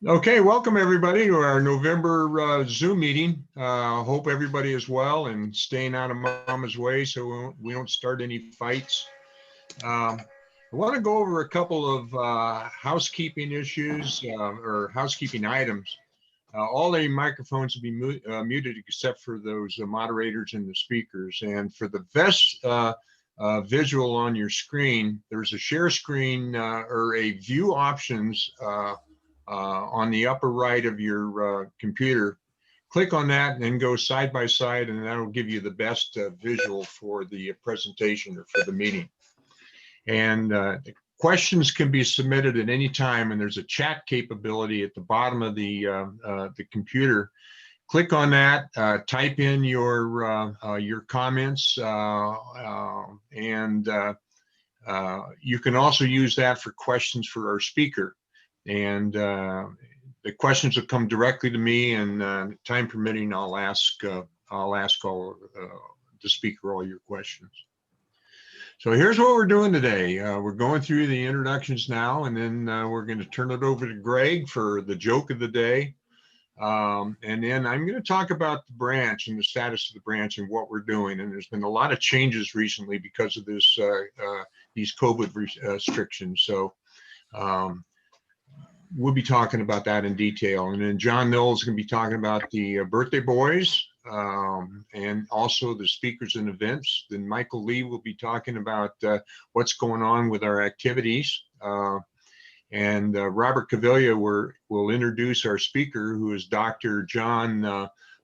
Okay, welcome everybody to our November Zoom meeting. Hope everybody is well and staying out of mama's way so we don't start any fights. I want to go over a couple of housekeeping issues or housekeeping items. All the microphones will be muted except for those moderators and the speakers. And for the best visual on your screen, there's a share screen or a view options on the upper right of your computer. Click on that and then go side by side, and that'll give you the best visual for the presentation or for the meeting. And the questions can be submitted at any time, and there's a chat capability at the bottom of the computer. Click on that, type in your comments, and you can also use that for questions for our speaker. And the questions will come directly to me, and time permitting, I'll ask all the speaker all your questions. So here's what we're doing today. We're going through the introductions now, and then we're going to turn it over to Greg for the joke of the day. And then I'm going to talk about the branch and the status of the branch and what we're doing. And there's been a lot of changes recently because of this these COVID restrictions. So we'll be talking about that in detail. And then John Mills is going to be talking about the birthday boys and also the speakers and events. Then Michael Lee will be talking about what's going on with our activities. And Robert Cavilla will introduce our speaker, who is Dr. Jon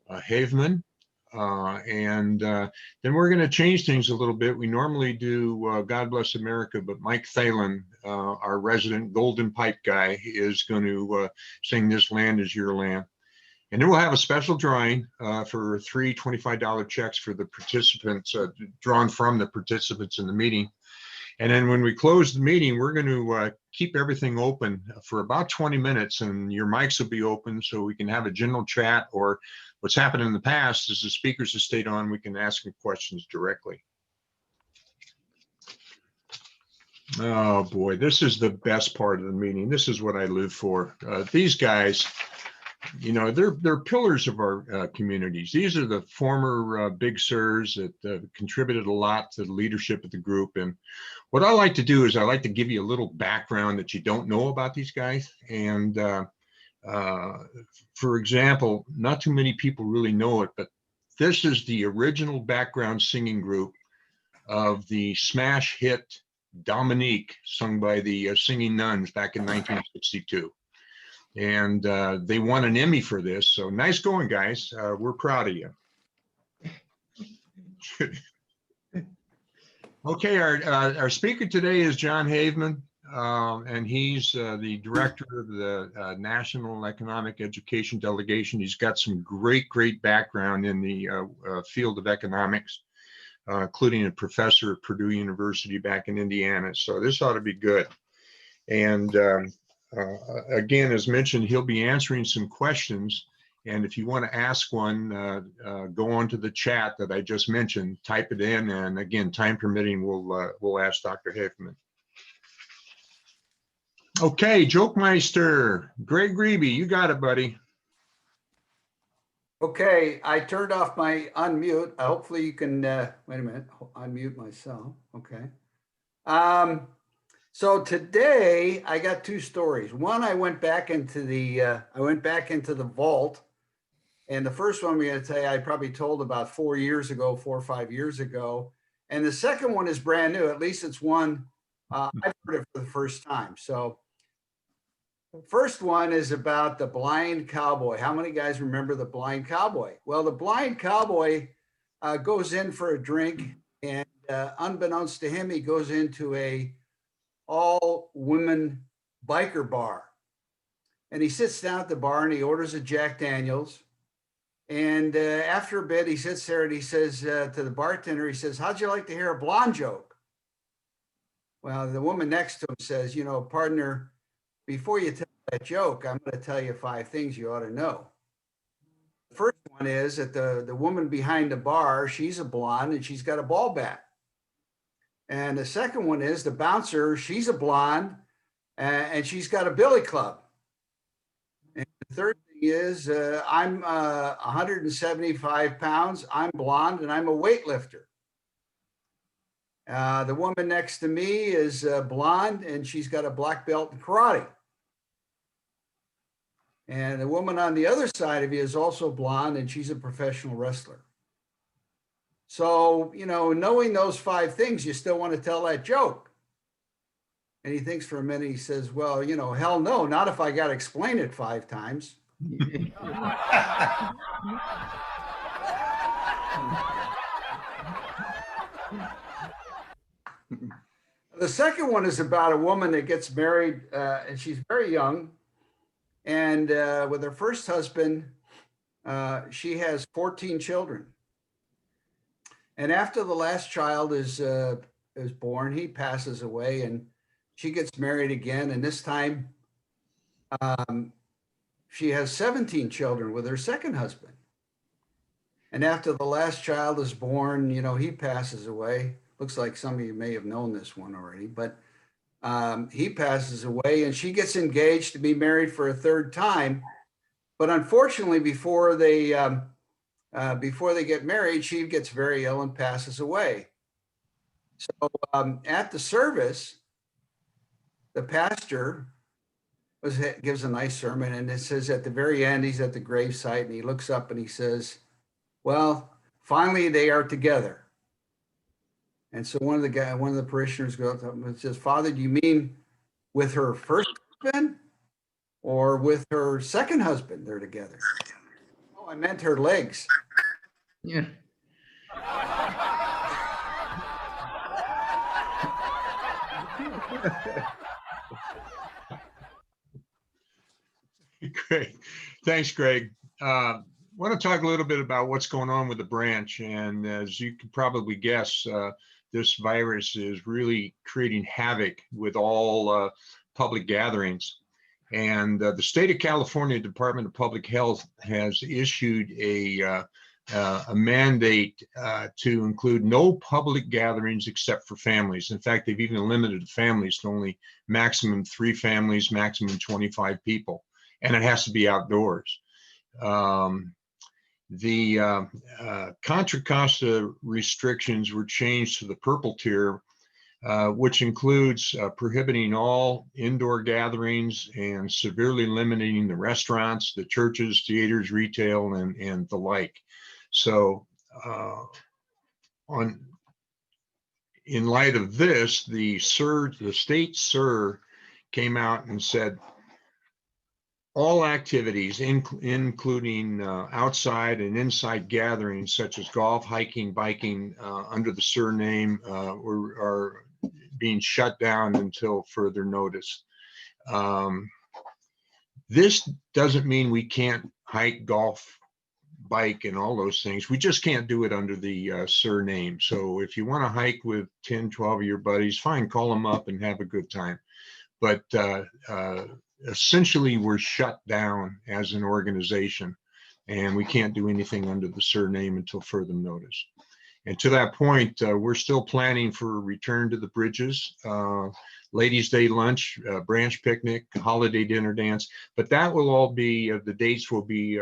Haveman. And then we're going to change things a little bit. We normally do God Bless America, but Mike Thalen, our resident Golden Pipe guy, is going to sing This Land Is Your Land. And then we'll have a special drawing for three $25 checks for the participants, drawn from the participants in the meeting. And then when we close the meeting, we're going to keep everything open for about 20 minutes, and your mics will be open so we can have a general chat, or what's happened in the past is the speakers have stayed on, we can ask them questions directly. Oh boy, this is the best part of the meeting. This is what I live for. These guys, you know, they're pillars of our communities. These are the former big sirs that contributed a lot to the leadership of the group. And what I like to do is I like to give you a little background that you don't know about these guys. And for example, not too many people really know it, but this is the original background singing group of the smash hit Dominique, sung by the Singing Nuns back in 1962. And they won an Emmy for this. So nice going, guys. We're proud of you. Okay, our speaker today is Jon Haveman, and he's the director of the National Economic Education Delegation. He's got some great background in the field of economics, including a professor at Purdue University back in Indiana. So this ought to be good. And again, as mentioned, he'll be answering some questions. And if you want to ask one, go on to the chat that I just mentioned, type it in, and again, time permitting, we'll ask Dr. Haveman. Okay, Joke Meister, Greg Grebe, you got it, buddy. Okay, I turned off my unmute. Hopefully you can, wait a minute, unmute myself. Okay. So today I got two stories. One, I went back into the vault. And the first one we're going to tell you, I probably told about 4 or 5 years ago. And the second one is brand new. At least it's one I've heard it for the first time. So the first one is about the blind cowboy. How many guys remember the blind cowboy? Well, the blind cowboy goes in for a drink, and unbeknownst to him, he goes into a all-women biker bar. And he sits down at the bar and he orders a Jack Daniels. And after a bit, he sits there and he says to the bartender, he says, "How'd you like to hear a blonde joke?" Well, the woman next to him says, "You know, partner, before you tell that joke, I'm going to tell you 5 things you ought to know." The first one is that the woman behind the bar, she's a blonde and she's got a ball bat. And the second one is the bouncer, she's a blonde and she's got a billy club. The third thing is I'm 175 pounds. I'm blonde and I'm a weightlifter. The woman next to me is blonde and she's got a black belt in karate. And the woman on the other side of you is also blonde and she's a professional wrestler. So, you know, knowing those 5 things, you still want to tell that joke. And he thinks for a minute, he says, well, you know, hell no, not if I got to explain it 5 times. The second one is about a woman that gets married and she's very young. And with her first husband, she has 14 children. And after the last child is born, he passes away and she gets married again. And this time she has 17 children with her second husband. And after the last child is born, you know, he passes away. Looks like some of you may have known this one already, but he passes away and she gets engaged to be married for a third time. But unfortunately, before they get married, she gets very ill and passes away. So at the service, the pastor gives a nice sermon, and it says at the very end, he's at the gravesite and he looks up and he says, well, finally they are together. And so one of the parishioners goes up and says, Father, do you mean with her first husband or with her second husband they're together? Oh, I meant her legs. Yeah. Great. Thanks, Greg. Want to talk a little bit about what's going on with the branch. And as you can probably guess, this virus is really creating havoc with all public gatherings. And the state of California Department of Public Health has issued a mandate to include no public gatherings except for families. In fact, they've even limited families to only maximum 3 families, maximum 25 people, and it has to be outdoors. The Contra Costa restrictions were changed to the purple tier, which includes prohibiting all indoor gatherings and severely limiting the restaurants, the churches, theaters, retail, and the like. So in light of this, the state SIR came out and said, all activities, including outside and inside gatherings such as golf, hiking, biking, under the surname are being shut down until further notice. This doesn't mean we can't hike, golf, bike, and all those things. We just can't do it under the surname. So if you want to hike with 10, 12 of your buddies, fine, call them up and have a good time. But essentially, we're shut down as an organization, and we can't do anything under the surname until further notice. And to that point, we're still planning for a return to the bridges, Ladies' Day lunch, branch picnic, holiday dinner dance, but that will all be, the dates will be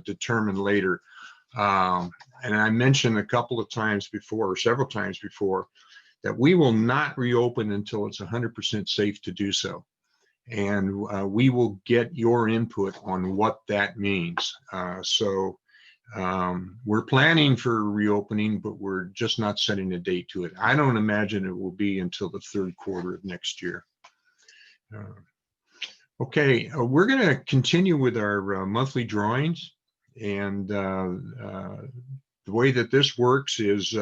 determined later. And I mentioned a couple of times before, or several times before, that we will not reopen until it's 100% safe to do so. And we will get your input on what that means. So we're planning for reopening, but we're just not setting a date to it. I don't imagine it will be until the 3rd quarter of next year. Okay, we're going to continue with our monthly drawings. And the way that this works is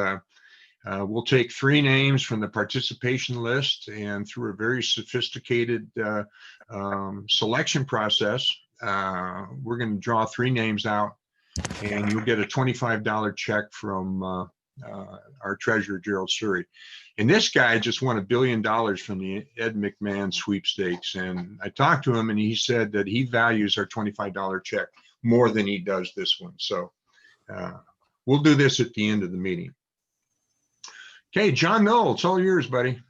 we'll take 3 names from the participation list, and through a very sophisticated selection process, we're going to draw 3 names out, and you'll get a $25 check from our treasurer, Gerald Surrey. And this guy just won $1 billion from the Ed McMahon sweepstakes. And I talked to him, and he said that he values our $25 check more than he does this one. So we'll do this at the end of the meeting. Okay, John Knoll, it's all yours, buddy.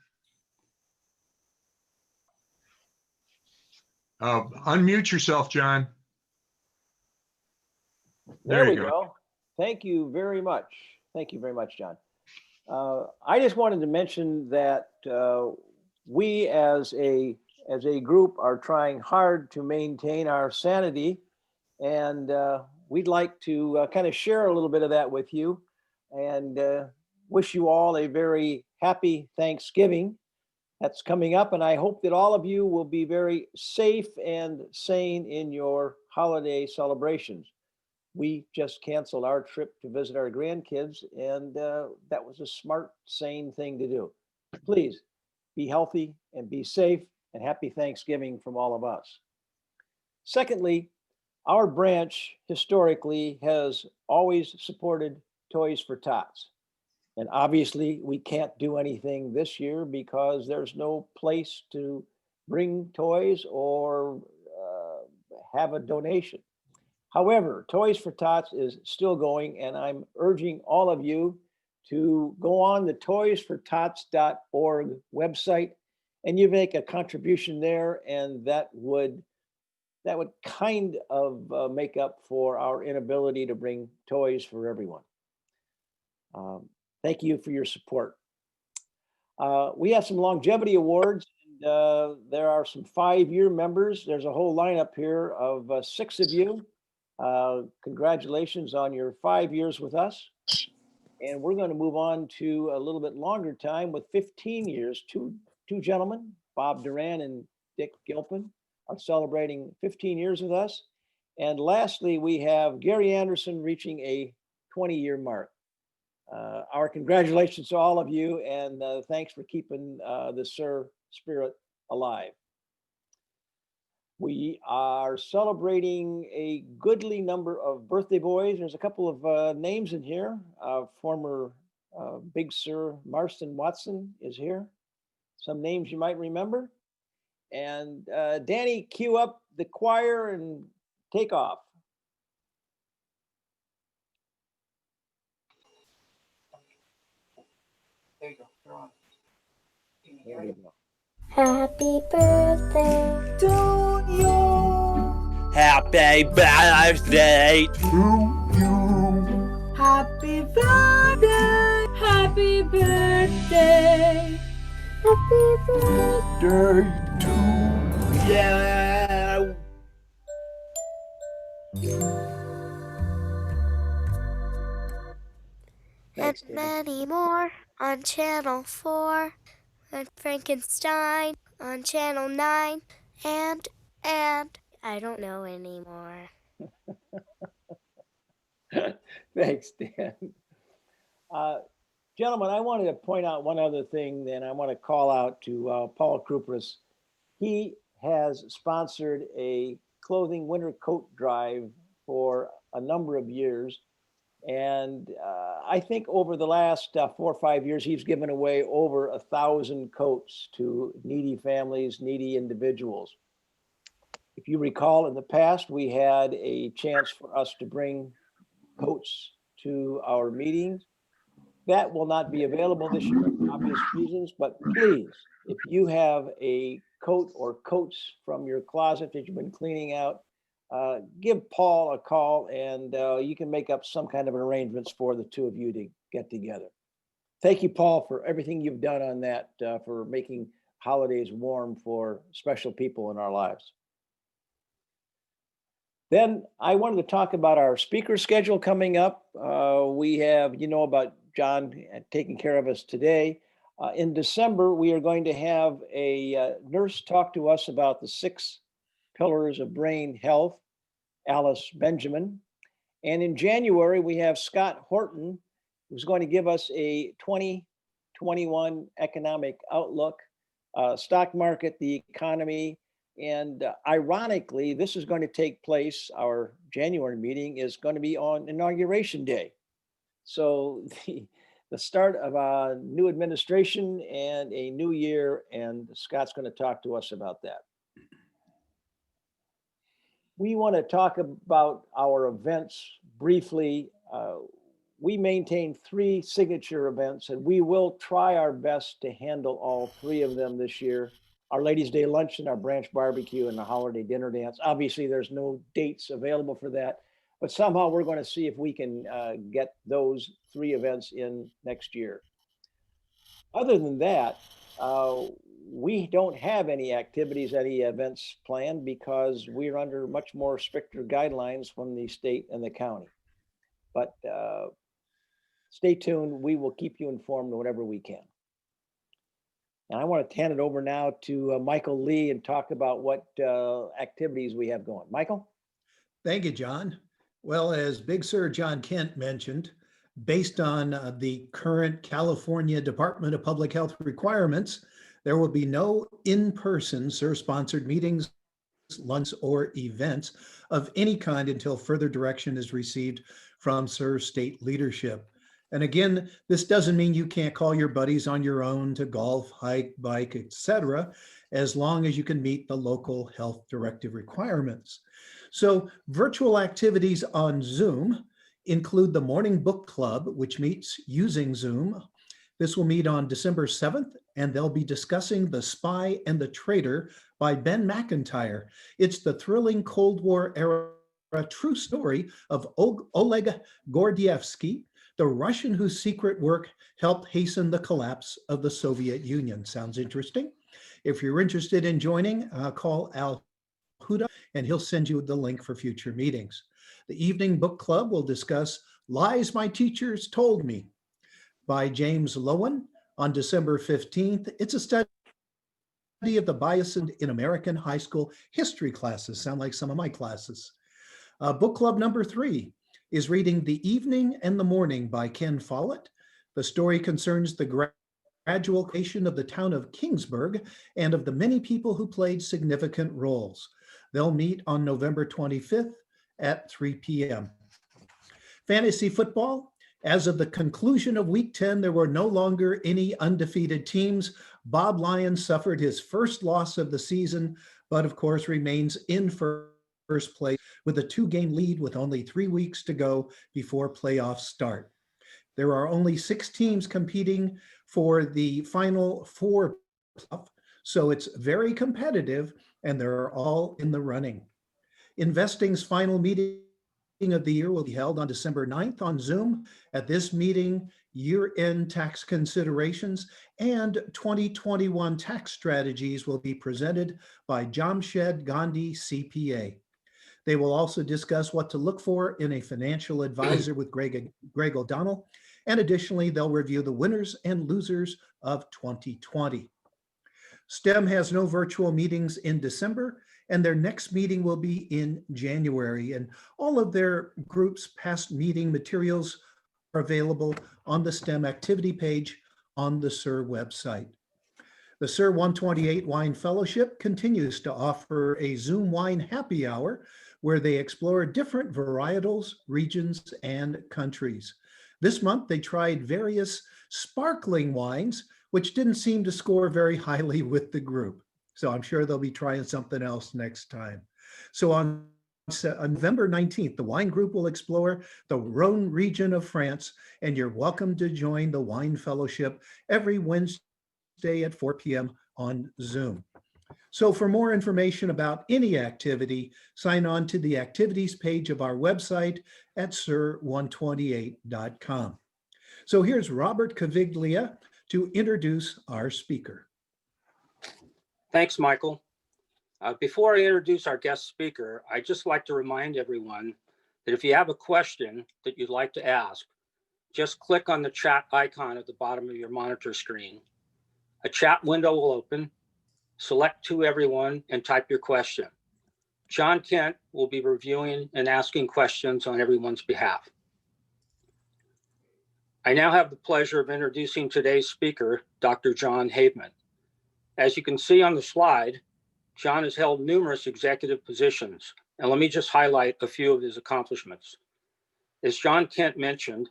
Unmute yourself, John. There we go. Thank you very much. Thank you very much, John. I just wanted to mention that we as a group are trying hard to maintain our sanity, and we'd like to kind of share a little bit of that with you, and wish you all a very happy Thanksgiving that's coming up. And I hope that all of you will be very safe and sane in your holiday celebrations. We just canceled our trip to visit our grandkids, and that was a smart, sane thing to do. Please be healthy and be safe, and happy Thanksgiving from all of us. Secondly, our branch historically has always supported Toys for Tots. And obviously, we can't do anything this year because there's no place to bring toys or have a donation. However, Toys for Tots is still going, and I'm urging all of you to go on the toysfortots.org website, and you make a contribution there, and that would kind of make up for our inability to bring toys for everyone. Thank you for your support. We have some longevity awards. And, there are some 5-year members. There's a whole lineup here of 6 of you. Congratulations on your 5 years with us. And we're going to move on to a little bit longer time with 15 years. Two gentlemen, Bob Duran and Dick Gilpin, are celebrating 15 years with us. And lastly, we have Gary Anderson reaching a 20-year mark. Our congratulations to all of you, and thanks for keeping the Sir spirit alive. We are celebrating a goodly number of birthday boys. There's a couple of names in here. Former Big Sir Marston Watson is here. Some names you might remember. And Danny, cue up the choir and take off. There you go. You're on. There you go. Happy birthday to you. Happy birthday to you. Happy birthday. Happy birthday. Happy birthday to you. And many more on Channel 4, and Frankenstein on Channel 9, and I don't know anymore. Thanks, Dan. Gentlemen, I wanted to point out one other thing, and I want to call out to Paul Krupris. He has sponsored a clothing winter coat drive for a number of years. And I think over the last 4 or 5 years, he's given away over 1,000 coats to needy families, needy individuals. If you recall, in the past, we had a chance for us to bring coats to our meetings. That will not be available this year for obvious reasons, but please, if you have a coat or coats from your closet that you've been cleaning out, give Paul a call, and you can make up some kind of arrangements for the two of you to get together. Thank you, Paul, for everything you've done on that, for making holidays warm for special people in our lives. Then I wanted to talk about our speaker schedule coming up. We have, about John taking care of us today. In December, we are going to have a nurse talk to us about the 6 pillars of brain health, Alice Benjamin. And in January, we have Scott Horton, who's going to give us a 2021 economic outlook, stock market, the economy. And ironically, this is going to take place, our January meeting is going to be on Inauguration Day. So the start of a new administration and a new year, and Scott's going to talk to us about that. We want to talk about our events briefly. We maintain 3 signature events, and we will try our best to handle all 3 of them this year. Our Ladies' Day Luncheon, our branch barbecue, and the holiday dinner dance. Obviously, there's no dates available for that. but somehow we're going to see if we can get those 3 events in next year. Other than that, we don't have any activities, any events planned because we're under much more stricter guidelines from the state and the county. But stay tuned. We will keep you informed whenever we can. And I want to hand it over now to Michael Lee and talk about what activities we have going. Michael? Thank you, John. Well, as Big Sir John Kent mentioned, based on the current California Department of Public Health requirements, there will be no in-person SIR-sponsored meetings, lunches, or events of any kind until further direction is received from SIR state leadership. And again, this doesn't mean you can't call your buddies on your own to golf, hike, bike, etc., as long as you can meet the local health directive requirements. So virtual activities on Zoom include the Morning Book Club, which meets using Zoom. This will meet on December 7th, and they'll be discussing The Spy and the Traitor by Ben McIntyre. It's the thrilling Cold War era true story of Oleg Gordievsky, the Russian whose secret work helped hasten the collapse of the Soviet Union. Sounds interesting? If you're interested in joining, call Al Huda, and he'll send you the link for future meetings. The Evening Book Club will discuss Lies My Teachers Told Me by James Lowen on December 15th. It's a study of the bias in American high school history classes. Sound like some of my classes. Book Club number 3 is reading The Evening and the Morning by Ken Follett. The story concerns the gradual creation of the town of Kingsburg and of the many people who played significant roles. They'll meet on November 25th at 3 p.m. Fantasy football. As of the conclusion of week 10, there were no longer any undefeated teams. Bob Lyons suffered his first loss of the season, but of course remains in first place with a 2-game lead with only 3 weeks to go before playoffs start. There are only 6 teams competing for the final 4 playoff, so it's very competitive and they're all in the running. Investing's final meeting of the year will be held on December 9th on Zoom. At this meeting, year-end tax considerations and 2021 tax strategies will be presented by Jamshed Gandhi, CPA. They will also discuss what to look for in a financial advisor with Greg O'Donnell. And additionally, they'll review the winners and losers of 2020. STEM has no virtual meetings in December, and their next meeting will be in January. And all of their groups' past meeting materials are available on the STEM activity page on the SIR website. The SIR 128 Wine Fellowship continues to offer a Zoom wine happy hour where they explore different varietals, regions, and countries. This month, they tried various sparkling wines, which didn't seem to score very highly with the group. So I'm sure they'll be trying something else next time. So on November 19th, the wine group will explore the Rhone region of France, and you're welcome to join the Wine Fellowship every Wednesday at 4 p.m. on Zoom. So for more information about any activity, sign on to the activities page of our website at sir128.com. So here's Robert Caviglia to introduce our speaker. Thanks, Michael. Before I introduce our guest speaker, I'd just like to remind everyone that if you have a question that you'd like to ask, just click on the chat icon at the bottom of your monitor screen. A chat window will open. Select To Everyone and type your question. John Kent will be reviewing and asking questions on everyone's behalf. I now have the pleasure of introducing today's speaker, Dr. Jon Haveman. As you can see on the slide, John has held numerous executive positions, and let me just highlight a few of his accomplishments. As John Kent mentioned,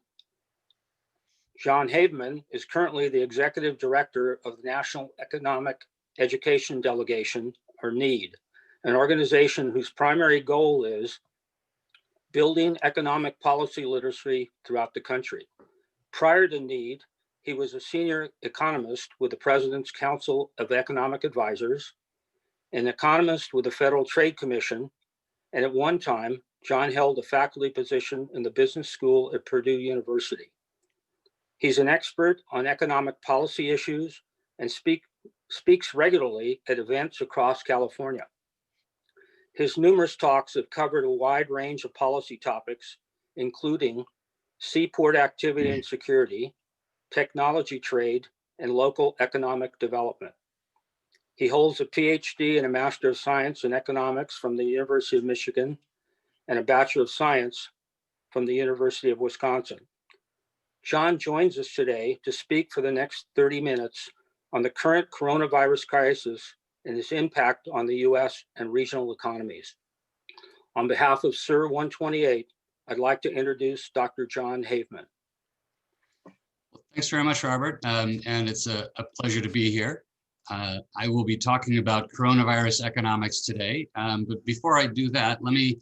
Jon Haveman is currently the Executive Director of the National Economic Education Delegation, or NEED, an organization whose primary goal is building economic policy literacy throughout the country. Prior to NEED, he was a senior economist with the President's Council of Economic Advisors, an economist with the Federal Trade Commission, and at one time, Jon held a faculty position in the business school at Purdue University. He's an expert on economic policy issues and speaks regularly at events across California. His numerous talks have covered a wide range of policy topics, including seaport activity and security, technology trade, and local economic development. He holds a PhD and a Master of Science in Economics from the University of Michigan and a Bachelor of Science from the University of Wisconsin. Jon joins us today to speak for the next 30 minutes on the current coronavirus crisis and its impact on the US and regional economies. On behalf of SIR 128, I'd like to introduce Dr. Jon Haveman. Thanks very much, Robert. And it's a pleasure to be here. I will be talking about coronavirus economics today. But before I do that, let me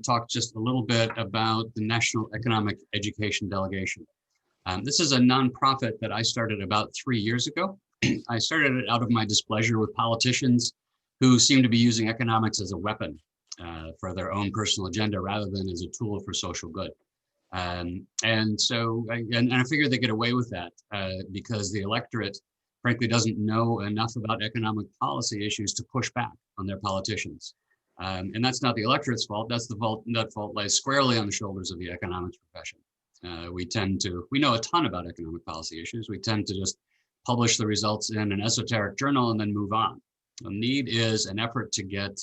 talk just a little bit about the National Economic Education Delegation. This is a nonprofit that I started about 3 years ago. I started it out of my displeasure with politicians who seem to be using economics as a weapon for their own personal agenda rather than as a tool for social good. And I figured they get away with that because the electorate, frankly, doesn't know enough about economic policy issues to push back on their politicians. And that's not the electorate's fault. That's the fault. That fault lies squarely on the shoulders of the economics profession. We know a ton about economic policy issues. We tend to just publish the results in an esoteric journal and then move on. The need is an effort to get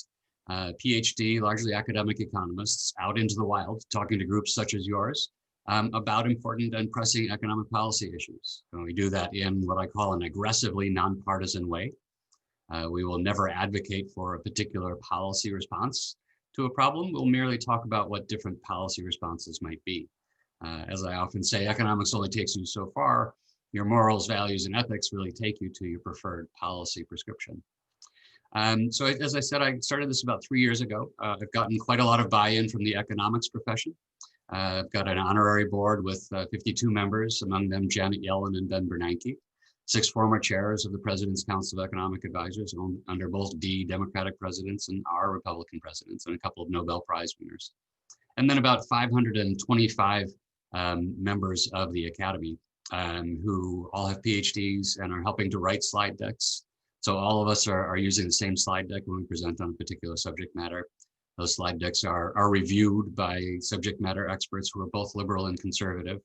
PhD, largely academic economists, out into the wild, talking to groups such as yours about important and pressing economic policy issues. And we do that in what I call an aggressively nonpartisan way. We will never advocate for a particular policy response to a problem. We'll merely talk about what different policy responses might be. As I often say, economics only takes you so far. Your morals, values, and ethics really take you to your preferred policy prescription. So as I said, I started this about 3 years ago. I've gotten quite a lot of buy-in from the economics profession. I've got an honorary board with 52 members, among them Janet Yellen and Ben Bernanke, 6 former chairs of the President's Council of Economic Advisors under both Democratic presidents and R Republican presidents, and a couple of Nobel Prize winners. And then about 525 members of the Academy who all have PhDs and are helping to write slide decks. So all of us are using the same slide deck when we present on a particular subject matter. Those slide decks are reviewed by subject matter experts who are both liberal and conservative.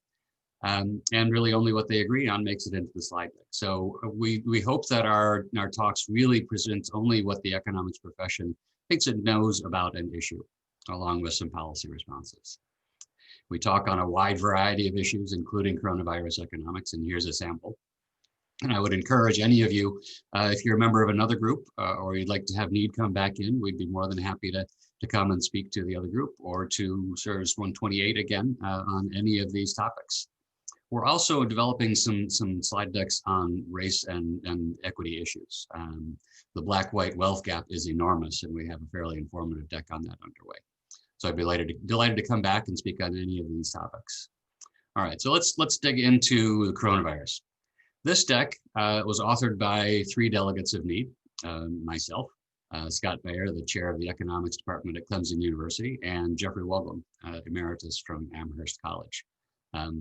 And really only what they agree on makes it into the slide deck. So we hope that our talks really present only what the economics profession thinks it knows about an issue, along with some policy responses. We talk on a wide variety of issues, including coronavirus economics, and here's a sample. And I would encourage any of you, if you're a member of another group or you'd like to have Need come back in, we'd be more than happy to come and speak to the other group or to SIRS 128 again on any of these topics. We're also developing some slide decks on race and equity issues. The black-white wealth gap is enormous, and we have a fairly informative deck on that underway. So I'd be delighted to come back and speak on any of these topics. All right, so let's dig into the coronavirus. This deck was authored by 3 delegates of Need, myself, Scott Bayer, the chair of the economics department at Clemson University, and Jeffrey Woglum, emeritus from Amherst College.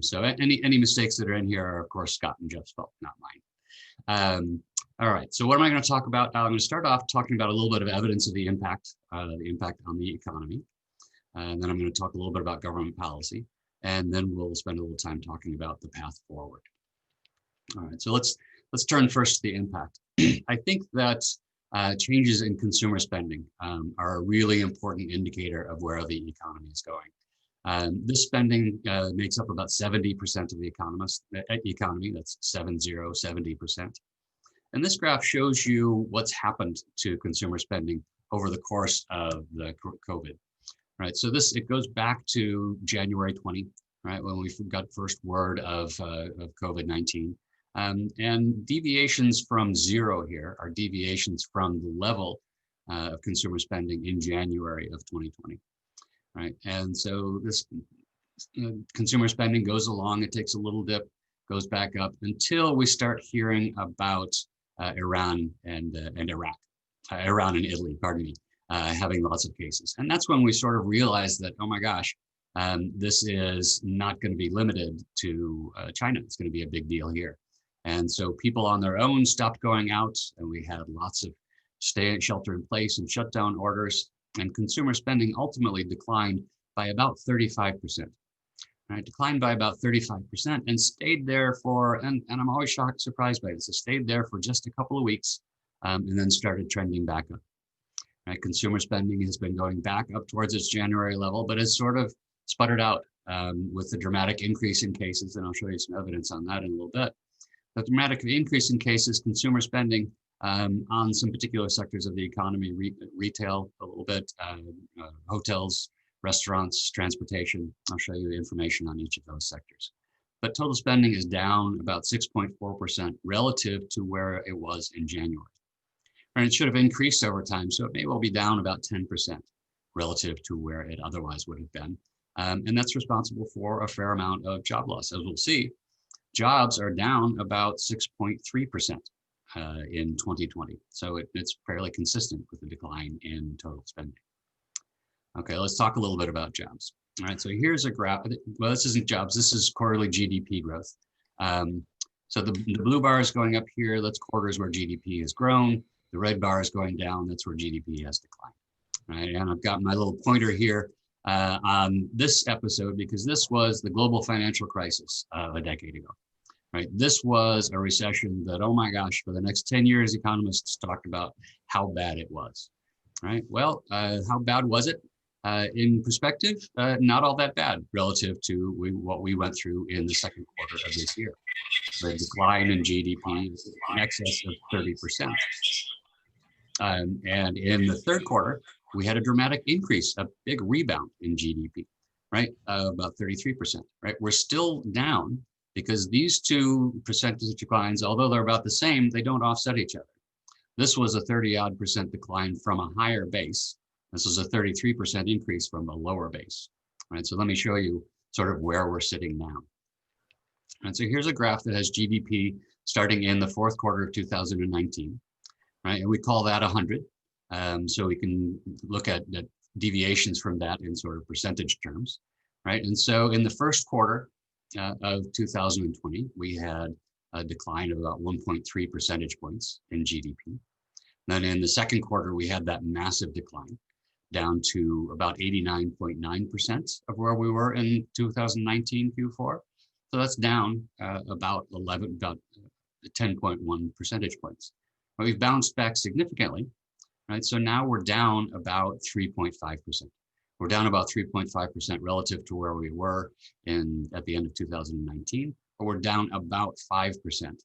So any mistakes that are in here are, of course, Scott and Jeff's fault, not mine. All right, so what am I going to talk about? I'm going to start off talking about a little bit of evidence of the impact on the economy. And then I'm going to talk a little bit about government policy, and then we'll spend a little time talking about the path forward. All right, so let's turn first to the impact. I think that changes in consumer spending are a really important indicator of where the economy is going. This spending makes up about 70% of the economy. That's 70%. And this graph shows you what's happened to consumer spending over the course of the COVID. Right, so it goes back to January 20, right, when we got first word of COVID-19. And deviations from zero here are deviations from the level of consumer spending in January of 2020, right? And so this consumer spending goes along, it takes a little dip, goes back up until we start hearing about Iran and Iraq, Iran and Italy, pardon me. having lots of cases. And that's when we sort of realized that, oh my gosh, this is not going to be limited to China. It's going to be a big deal here. And so people on their own stopped going out, and we had lots of shelter in place and shutdown orders, and consumer spending ultimately declined by about 35%. Right, declined by about 35% and stayed there for, and I'm always surprised by this, it stayed there for just a couple of weeks and then started trending back up. Right, consumer spending has been going back up towards its January level, but has sort of sputtered out with the dramatic increase in cases, and I'll show you some evidence on that in a little bit. The dramatic increase in cases, consumer spending on some particular sectors of the economy, retail a little bit, hotels, restaurants, transportation. I'll show you the information on each of those sectors. But total spending is down about 6.4% relative to where it was in January. And it should have increased over time, so it may well be down about 10% relative to where it otherwise would have been. And that's responsible for a fair amount of job loss. As we'll see, jobs are down about 6.3% in 2020. So it's fairly consistent with the decline in total spending. Okay, let's talk a little bit about jobs. All right, so here's a graph. Well, this isn't jobs, this is quarterly GDP growth. So the blue bar is going up here, that's quarters where GDP has grown. The red bar is going down, that's where GDP has declined. All right, and I've got my little pointer here on this episode because this was the global financial crisis a decade ago. Right, this was a recession that, oh my gosh, for the next 10 years, economists talked about how bad it was. Right, well, how bad was it? In perspective, not all that bad relative to what we went through in the second quarter of this year. The decline in GDP is in excess of 30%. And in the third quarter, we had a dramatic increase, a big rebound in GDP, right? About 33%, right? We're still down because these two percentage declines, although they're about the same, they don't offset each other. This was a 30-odd% decline from a higher base. This was a 33% increase from a lower base, right? So let me show you sort of where we're sitting now. And so here's a graph that has GDP starting in the fourth quarter of 2019, right? And we call that 100. So we can look at deviations from that in sort of percentage terms, right? And so in the first quarter of 2020, we had a decline of about 1.3 percentage points in GDP. Then in the second quarter, we had that massive decline down to about 89.9% of where we were in 2019 Q4. So that's down about 10.1 percentage points. But we've bounced back significantly, right? So now we're down about 3.5%. We're down about 3.5% relative to where we were at the end of 2019, but we're down about 5%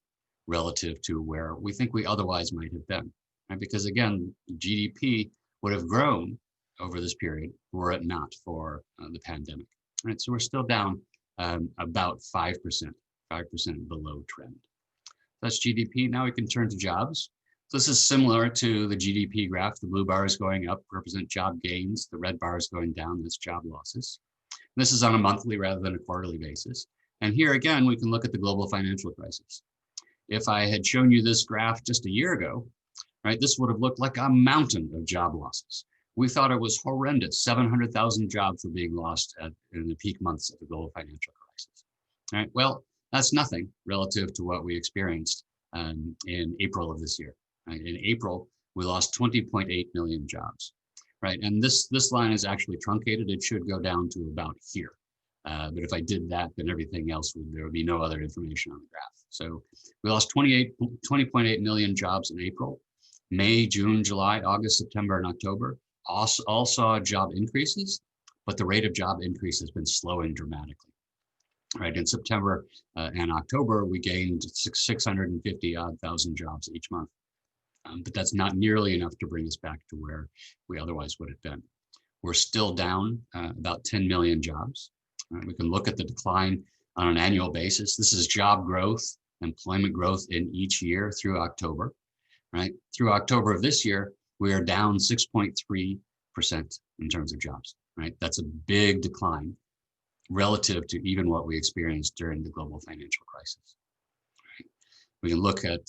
relative to where we think we otherwise might have been, right? Because again, GDP would have grown over this period were it not for the pandemic, right? So we're still down about 5% below trend. That's GDP. Now we can turn to jobs. So this is similar to the GDP graph. The blue bars going up represent job gains. The red bars going down, that's job losses. This is on a monthly rather than a quarterly basis. And here again, we can look at the global financial crisis. If I had shown you this graph just a year ago, right, this would have looked like a mountain of job losses. We thought it was horrendous. 700,000 jobs were being lost in the peak months of the global financial crisis. All right, well, that's nothing relative to what we experienced in April of this year. Right? In April, we lost 20.8 million jobs, right? And this line is actually truncated. It should go down to about here. But if I did that, then everything else, there would be no other information on the graph. So we lost 20.8 million jobs in April. May, June, July, August, September, and October all saw job increases, but the rate of job increase has been slowing dramatically. Right, in September and October, we gained 650,000 jobs each month. But that's not nearly enough to bring us back to where we otherwise would have been. We're still down about 10 million jobs. Right? We can look at the decline on an annual basis. This is job growth, employment growth in each year through October. Right? Through October of this year, we are down 6.3% in terms of jobs. Right? That's a big decline relative to even what we experienced during the global financial crisis. Right? We can look at,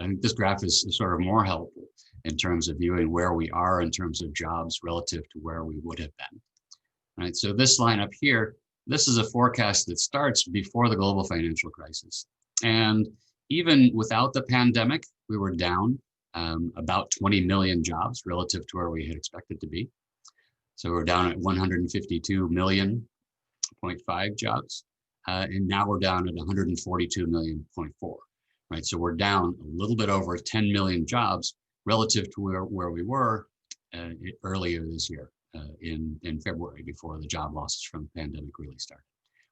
I think this graph is sort of more helpful. in terms of viewing where we are in terms of jobs relative to where we would have been. Right, so this line up here, this is a forecast that starts before the global financial crisis. And even without the pandemic, we were down about 20 million jobs relative to where we had expected to be. So we're down at 152 million, 0.5 jobs. And now we're down at 142 million, 0.4, right? So we're down a little bit over 10 million jobs relative to where we were earlier this year in February, before the job losses from the pandemic really started.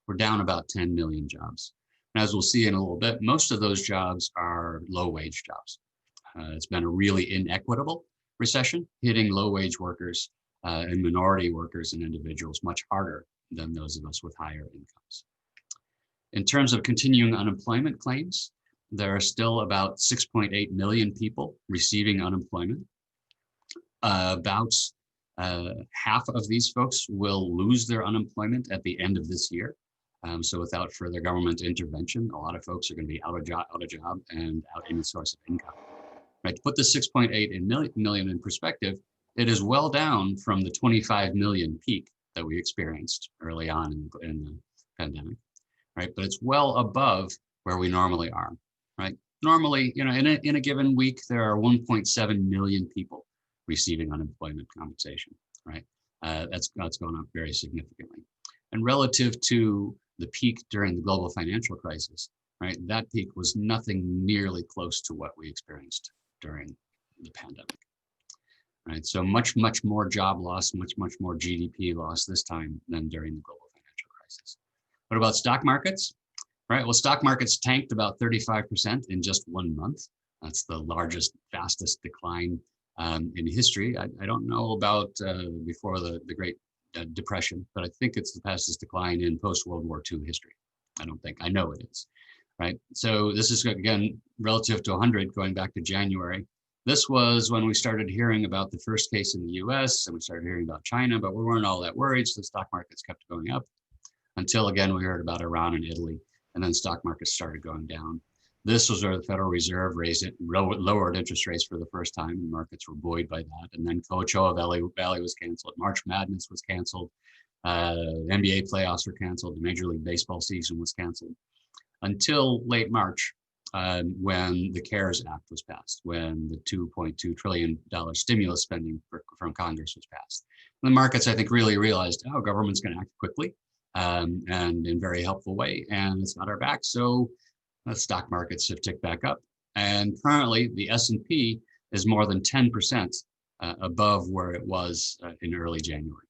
We're down about 10 million jobs. And as we'll see in a little bit, most of those jobs are low wage jobs. It's been a really inequitable recession, hitting low wage workers and minority workers and individuals much harder than those of us with higher incomes. In terms of continuing unemployment claims, there are still about 6.8 million people receiving unemployment. About half of these folks will lose their unemployment at the end of this year. So without further government intervention, a lot of folks are going to be out of job and out any source of income. Right, to put the 6.8 million in perspective, it is well down from the 25 million peak that we experienced early on in the pandemic, right? But it's well above where we normally are, right? Normally, you know, in a given week, there are 1.7 million people receiving unemployment compensation, right? That's gone up very significantly. And relative to the peak during the global financial crisis, right? That peak was nothing nearly close to what we experienced during the pandemic, right? So much more job loss, much more GDP loss this time than during the global financial crisis. What about stock markets? Right, well, stock markets tanked about 35% in just 1 month. That's the largest, fastest decline in history. I don't know about before the Great Depression, but I think it's the fastest decline in post-World War II history. I know it is. Right, so this is again relative to 100 going back to January. This was when we started hearing about the first case in the US and we started hearing about China, but we weren't all that worried, so the stock markets kept going up until again we heard about Iran and Italy, and then stock markets started going down. This was where the Federal Reserve lowered interest rates for the first time, and markets were buoyed by that. And then Coachella Valley was canceled, March Madness was canceled, NBA playoffs were canceled, the Major League Baseball season was canceled, until late March, when the CARES Act was passed, when the $2.2 trillion stimulus spending from Congress was passed. And the markets, I think, really realized, oh, government's going to act quickly and in a very helpful way, and it's got our back. So the stock markets have ticked back up. And currently, the S&P is more than 10% above where it was in early January,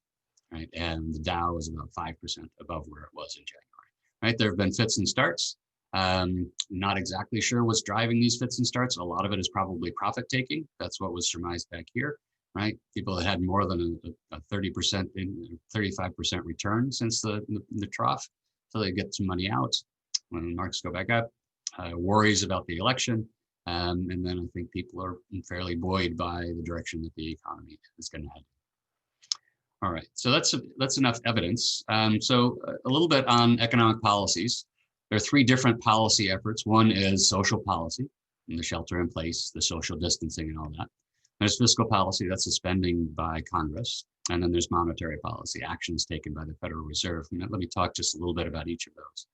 right? And the Dow is about 5% above where it was in January, right? There have been fits and starts. Not exactly sure what's driving these fits and starts. A lot of it is probably profit taking. That's what was surmised back here, right? People that had more than a 30%, 35% return since the trough, so they get some money out when the markets go back up. Worries about the election, and then I think people are fairly buoyed by the direction that the economy is going to head. All right, so that's enough evidence. So a little bit on economic policies. There are three different policy efforts. One is social policy, and the shelter in place, the social distancing and all that. There's fiscal policy, that's the spending by Congress. And then there's monetary policy, actions taken by the Federal Reserve. And let me talk just a little bit about each of those.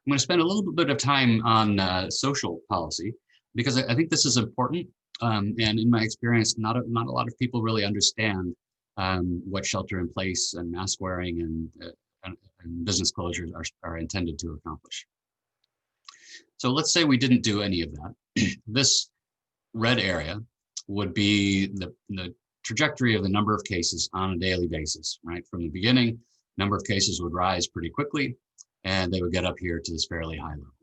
I'm going to spend a little bit of time on social policy, because I think this is important. And in my experience, not a lot of people really understand what shelter in place and mask wearing and business closures are intended to accomplish. So let's say we didn't do any of that. This red area would be the trajectory of the number of cases on a daily basis, right? From the beginning, number of cases would rise pretty quickly, and they would get up here to this fairly high level,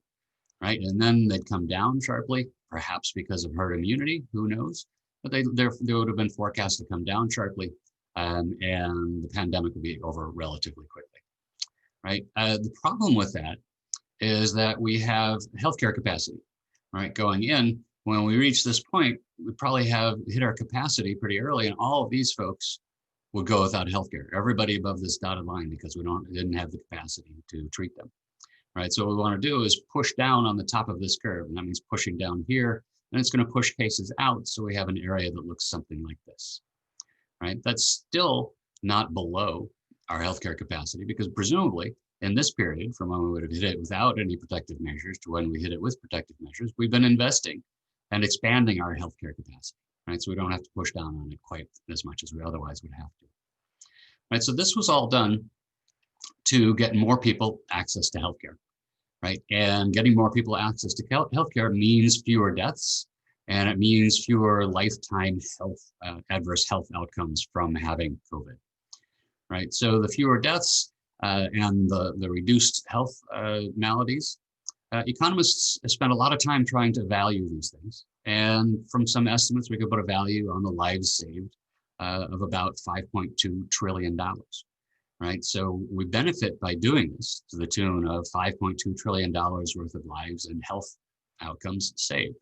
right? And then they'd come down sharply, perhaps because of herd immunity, who knows? But they would have been forecast to come down sharply, and the pandemic would be over relatively quickly, right? The problem with that is that we have healthcare capacity, right? Going in, when we reach this point, we probably have hit our capacity pretty early, and all of these folks would go without healthcare. Everybody above this dotted line, because we didn't have the capacity to treat them, right? So what we want to do is push down on the top of this curve, and that means pushing down here and it's going to push cases out. So we have an area that looks something like this, right? That's still not below our healthcare capacity, because presumably in this period, from when we would have hit it without any protective measures to when we hit it with protective measures, we've been investing and expanding our healthcare capacity, right? So we don't have to push down on it quite as much as we otherwise would have to, right? So this was all done to get more people access to healthcare, right? And getting more people access to healthcare means fewer deaths, and it means fewer lifetime adverse health outcomes from having COVID, right? So the fewer deaths and the reduced health maladies, economists spend a lot of time trying to value these things. And from some estimates, we could put a value on the lives saved of about $5.2 trillion, right? So we benefit by doing this to the tune of $5.2 trillion worth of lives and health outcomes saved.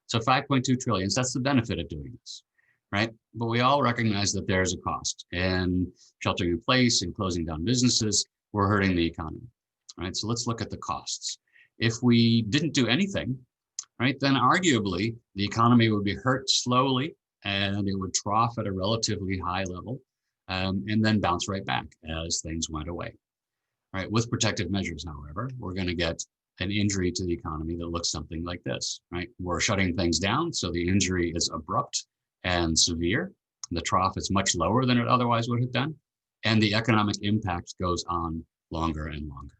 So 5.2 trillion, that's the benefit of doing this, right? But we all recognize that there's a cost, and sheltering in place and closing down businesses, we're hurting the economy, right? So let's look at the costs. If we didn't do anything, right, then arguably the economy would be hurt slowly, and it would trough at a relatively high level, and then bounce right back as things went away. Right? With protective measures, however, we're going to get an injury to the economy that looks something like this, right? We're shutting things down, so the injury is abrupt and severe. The trough is much lower than it otherwise would have done, and the economic impact goes on longer and longer,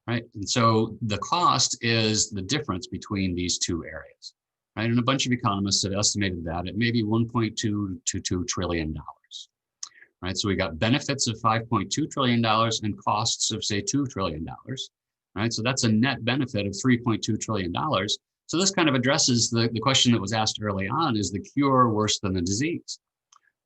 right? And so the cost is the difference between these two areas, right? And a bunch of economists have estimated that at maybe $1.2 to $2 trillion, right? So we got benefits of $5.2 trillion and costs of, say, $2 trillion, right? So that's a net benefit of $3.2 trillion. So this kind of addresses the question that was asked early on: is the cure worse than the disease?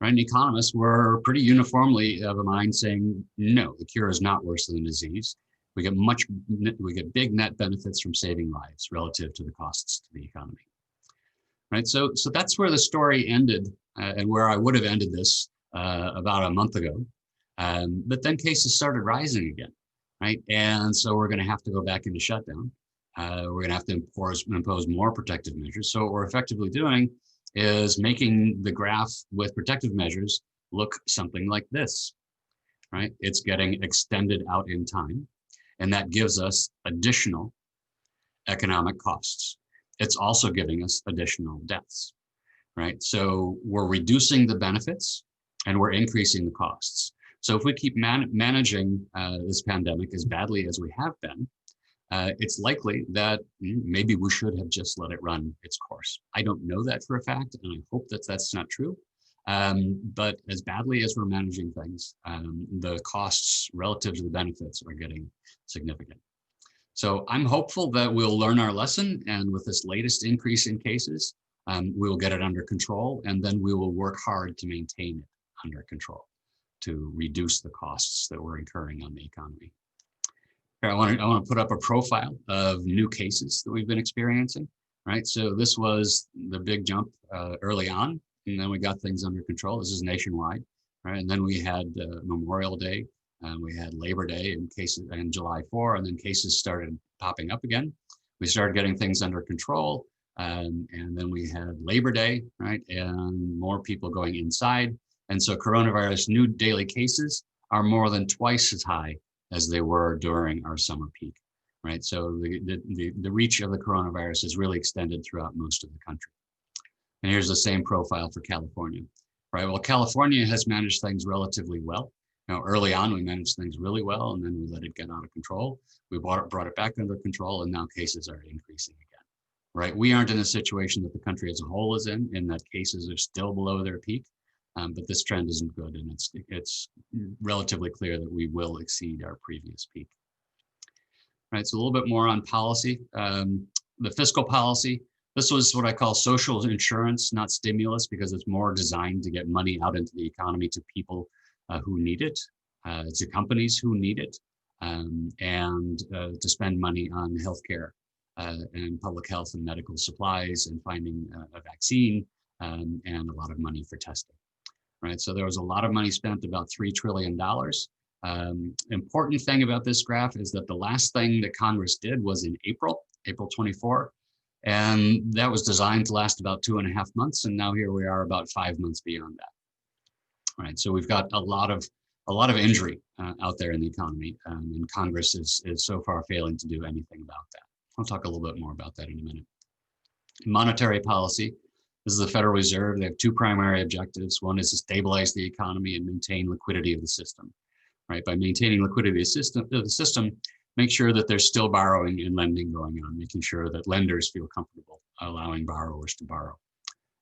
Right? And economists were pretty uniformly of a mind saying, no, the cure is not worse than the disease. We get big net benefits from saving lives relative to the costs to the economy. Right? So that's where the story ended, and where I would have ended this about a month ago. But then cases started rising again, right? And so we're going to have to go back into shutdown. We're going to have to impose more protective measures. So what we're effectively doing is making the graph with protective measures look something like this, right? It's getting extended out in time, and that gives us additional economic costs. It's also giving us additional deaths, right? So we're reducing the benefits and we're increasing the costs. So if we keep managing this pandemic as badly as we have been, it's likely that maybe we should have just let it run its course. I don't know that for a fact, and I hope that that's not true. But as badly as we're managing things, the costs relative to the benefits are getting significant. So I'm hopeful that we'll learn our lesson, and with this latest increase in cases, we'll get it under control, and then we will work hard to maintain it under control to reduce the costs that we're incurring on the economy. I want to put up a profile of new cases that we've been experiencing, right? So this was the big jump early on, and then we got things under control. This is nationwide, right? And then we had Memorial Day, we had Labor Day and cases and July 4, and then cases started popping up again. We started getting things under control, and then we had Labor Day, right? And more people going inside. And so coronavirus new daily cases are more than twice as high as they were during our summer peak, right? So the reach of the coronavirus is really extended throughout most of the country. And here's the same profile for California, right? Well, California has managed things relatively well. Now, early on, we managed things really well, and then we let it get out of control. We brought it back under control, and now cases are increasing again, right? We aren't in a situation that the country as a whole is in that cases are still below their peak. But this trend isn't good, and it's relatively clear that we will exceed our previous peak. Right, so a little bit more on policy. The fiscal policy, this was what I call social insurance, not stimulus, because it's more designed to get money out into the economy to people who need it, to companies who need it, and to spend money on healthcare and public health and medical supplies and finding a vaccine and a lot of money for testing. Right, so there was a lot of money spent, about $3 trillion. Important thing about this graph is that the last thing that Congress did was in April 24, And that was designed to last about 2.5 months. And now here we are about 5 months beyond that. Right. So we've got a lot of injury out there in the economy, and Congress is so far failing to do anything about that. I'll talk a little bit more about that in a minute. Monetary policy. This is the Federal Reserve. They have two primary objectives. One is to stabilize the economy and maintain liquidity of the system. Right. By maintaining liquidity of the system, make sure that there's still borrowing and lending going on, making sure that lenders feel comfortable allowing borrowers to borrow.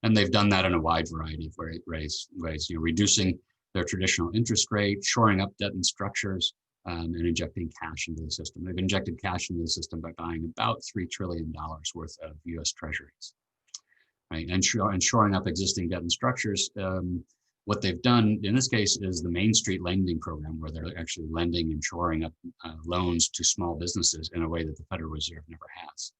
And they've done that in a wide variety of ways, reducing their traditional interest rate, shoring up debt and structures, and injecting cash into the system. They've injected cash into the system by buying about $3 trillion worth of US treasuries, right? And shoring up existing debt and structures. What they've done in this case is the Main Street lending program, where they're actually lending and shoring up loans to small businesses in a way that the Federal Reserve never has.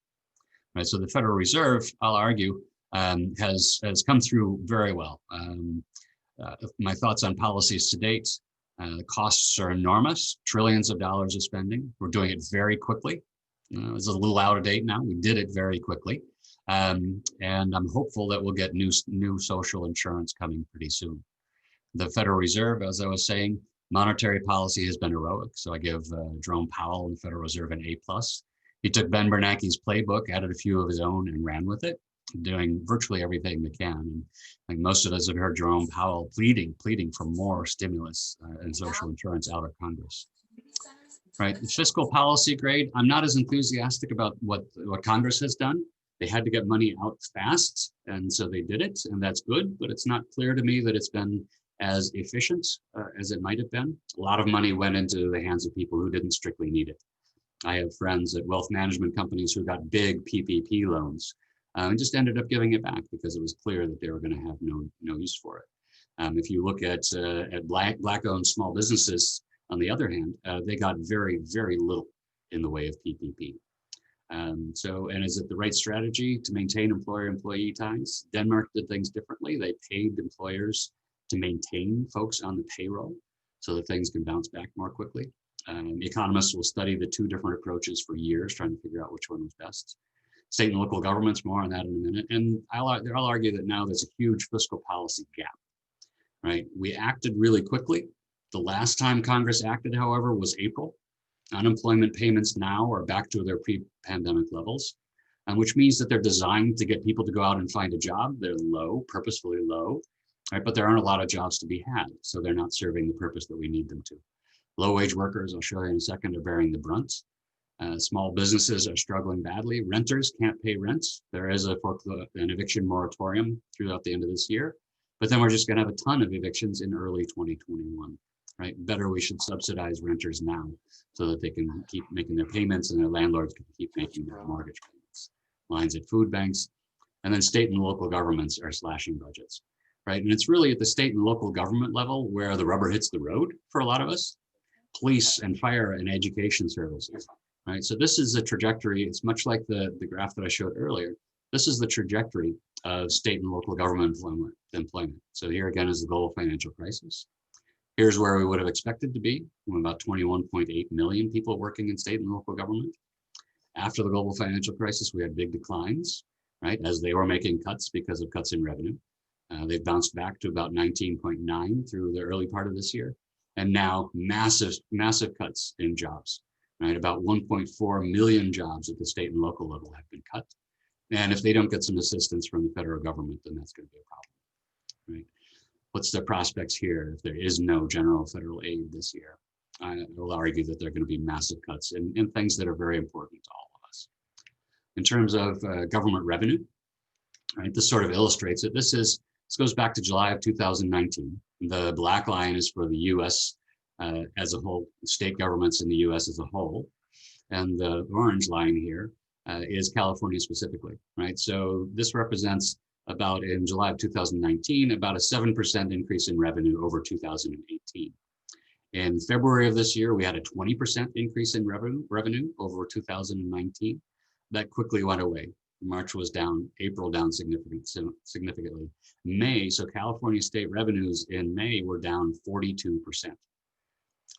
Right, so the Federal Reserve, I'll argue, has come through very well. My thoughts on policies to date: the costs are enormous, trillions of dollars of spending. We're doing it very quickly. It's a little out of date now. We did it very quickly, and I'm hopeful that we'll get new social insurance coming pretty soon. The Federal Reserve, as I was saying, monetary policy has been heroic. So I give Jerome Powell and the Federal Reserve an A+. He took Ben Bernanke's playbook, added a few of his own, and ran with it, doing virtually everything they can. And I think most of us have heard Jerome Powell pleading for more stimulus and social insurance out of Congress. Right, the fiscal policy grade, I'm not as enthusiastic about what Congress has done. They had to get money out fast, and so they did it, and that's good, but it's not clear to me that it's been as efficient as it might have been. A lot of money went into the hands of people who didn't strictly need it. I have friends at wealth management companies who got big PPP loans and just ended up giving it back because it was clear that they were going to have no use for it. If you look at Black-owned small businesses, on the other hand, they got very, very little in the way of PPP. And is it the right strategy to maintain employer-employee ties? Denmark did things differently. They paid employers to maintain folks on the payroll so that things can bounce back more quickly. Economists will study the two different approaches for years, trying to figure out which one was best. State and local governments, more on that in a minute. And I'll argue that now there's a huge fiscal policy gap, right? We acted really quickly. The last time Congress acted, however, was April. Unemployment payments now are back to their pre-pandemic levels, which means that they're designed to get people to go out and find a job. They're low, purposefully low, right? But there aren't a lot of jobs to be had, so they're not serving the purpose that we need them to. Low-wage workers, I'll show you in a second, are bearing the brunt. Small businesses are struggling badly. Renters can't pay rent. There is an eviction moratorium throughout the end of this year, but then we're just going to have a ton of evictions in early 2021. Right? Better we should subsidize renters now so that they can keep making their payments and their landlords can keep making their mortgage payments. Lines at food banks, and then state and local governments are slashing budgets, right? And it's really at the state and local government level where the rubber hits the road for a lot of us. Police and fire and education services, right? So this is a trajectory. It's much like the graph that I showed earlier. This is the trajectory of state and local government employment. So here again is the global financial crisis. Here's where we would have expected to be, about 21.8 million people working in state and local government. After the global financial crisis, we had big declines, right, as they were making cuts because of cuts in revenue. They've bounced back to about 19.9 through the early part of this year. And now massive cuts in jobs, right? About 1.4 million jobs at the state and local level have been cut. And if they don't get some assistance from the federal government, then that's going to be a problem, right? What's the prospects here if there is no general federal aid this year? I will argue that there are going to be massive cuts in things that are very important to all of us. In terms of government revenue, right, this sort of illustrates it. This goes back to July of 2019. The black line is for the US as a whole, state governments in the US as a whole. And the orange line here is California specifically, right? So this represents about, in July of 2019, about a 7% increase in revenue over 2018. In February of this year, we had a 20% increase in revenue over 2019. That quickly went away. March was down, April down significantly. May, so California state revenues in May were down 42%.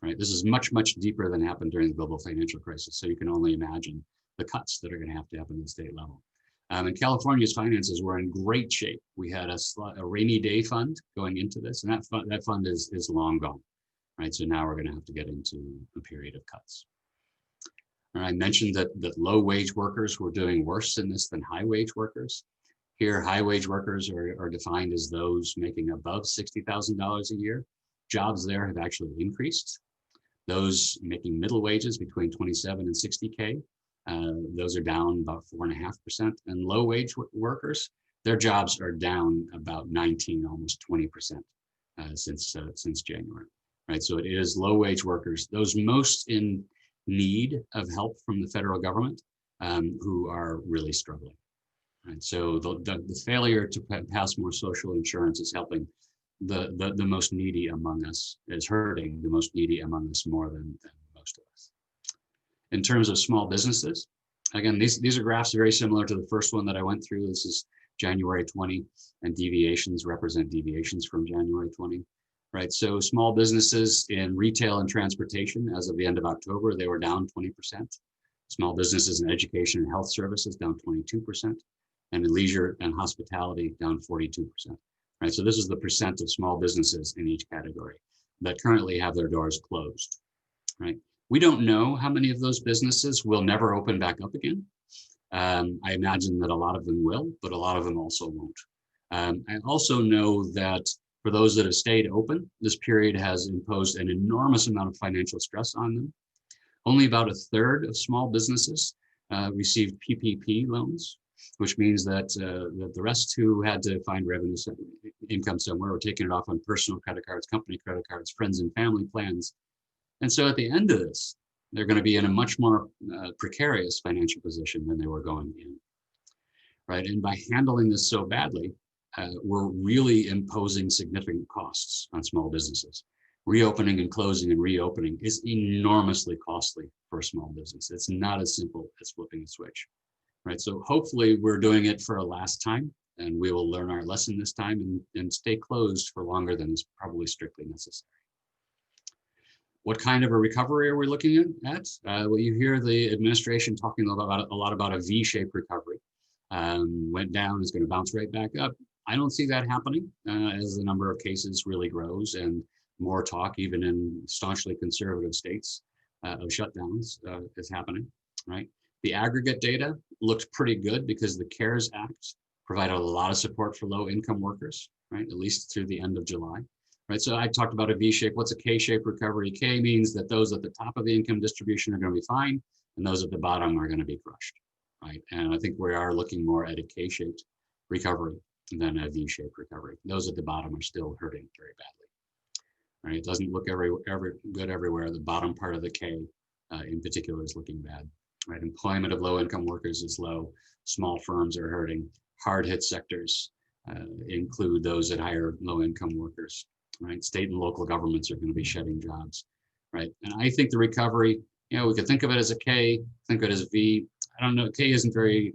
Right, this is much, much deeper than happened during the global financial crisis. So you can only imagine the cuts that are going to happen at the state level. And California's finances were in great shape. We had a rainy day fund going into this, and that fund is long gone, right? So now we're going to have to get into a period of cuts. And I mentioned that low wage workers were doing worse in this than high wage workers. Here, high wage workers are defined as those making above $60,000 a year. Jobs there have actually increased. Those making middle wages between 27 and 60K, those are down about 4.5%. And low wage workers, their jobs are down about 19, almost 20% since January, right? So it is low wage workers, those most in need of help from the federal government, who are really struggling. Right? So the failure to pass more social insurance is helping the most needy among us, is hurting the most needy among us more than most of us. In terms of small businesses, again, these are graphs very similar to the first one that I went through. This is January 20, and deviations represent deviations from January 20. Right, so small businesses in retail and transportation, as of the end of October, they were down 20%. Small businesses in education and health services down 22%, and in leisure and hospitality down 42%. Right, so this is the percent of small businesses in each category that currently have their doors closed. Right, we don't know how many of those businesses will never open back up again. I imagine that a lot of them will, but a lot of them also won't. I also know that for those that have stayed open, this period has imposed an enormous amount of financial stress on them. Only about a third of small businesses received PPP loans, which means that the rest who had to find revenue income somewhere were taking it off on personal credit cards, company credit cards, friends and family plans. And so at the end of this, they're going to be in a much more precarious financial position than they were going in. Right, and by handling this so badly, we're really imposing significant costs on small businesses. Reopening and closing and reopening is enormously costly for a small business. It's not as simple as flipping a switch, right? So hopefully we're doing it for a last time, and we will learn our lesson this time and stay closed for longer than is probably strictly necessary. What kind of a recovery are we looking at? Well, you hear the administration talking a lot about a V-shaped recovery. Went down, is going to bounce right back up. I don't see that happening as the number of cases really grows, and more talk, even in staunchly conservative states, of shutdowns is happening, right? The aggregate data looked pretty good because the CARES Act provided a lot of support for low-income workers, right? At least through the end of July, right? So I talked about a V-shape. What's a K-shaped recovery? K means that those at the top of the income distribution are going to be fine, and those at the bottom are going to be crushed, right? And I think we are looking more at a K-shaped recovery than a V-shaped recovery. Those at the bottom are still hurting very badly. Right? It doesn't look good everywhere. The bottom part of the K in particular is looking bad. Right? Employment of low-income workers is low. Small firms are hurting. Hard-hit sectors include those that hire low-income workers. Right? State and local governments are going to be shedding jobs. Right? And I think the recovery, we could think of it as a K, think of it as a V. I don't know. K isn't very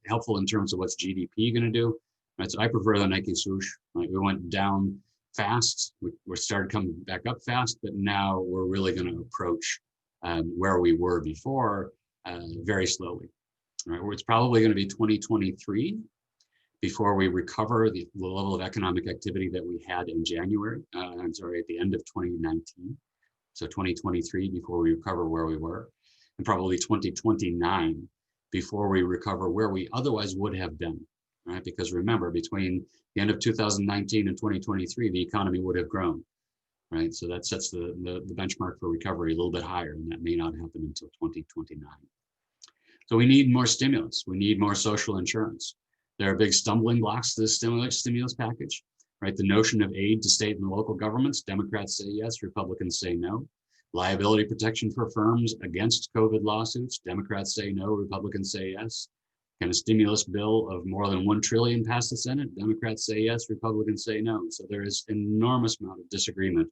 helpful in terms of what's GDP going to do. Right, so I prefer the Nike swoosh. Right? We went down fast. We started coming back up fast, but now we're really going to approach where we were before very slowly. Right? It's probably going to be 2023 before we recover the level of economic activity that we had in January. At the end of 2019. So 2023 before we recover where we were, and probably 2029 before we recover where we otherwise would have been. Right? Because remember, between the end of 2019 and 2023, the economy would have grown, right? So that sets the benchmark for recovery a little bit higher, and that may not happen until 2029. So we need more stimulus. We need more social insurance. There are big stumbling blocks to this stimulus package, right? The notion of aid to state and local governments, Democrats say yes, Republicans say no. Liability protection for firms against COVID lawsuits, Democrats say no, Republicans say yes. Can a stimulus bill of more than $1 trillion pass the Senate? Democrats say yes, Republicans say no. So there is an enormous amount of disagreement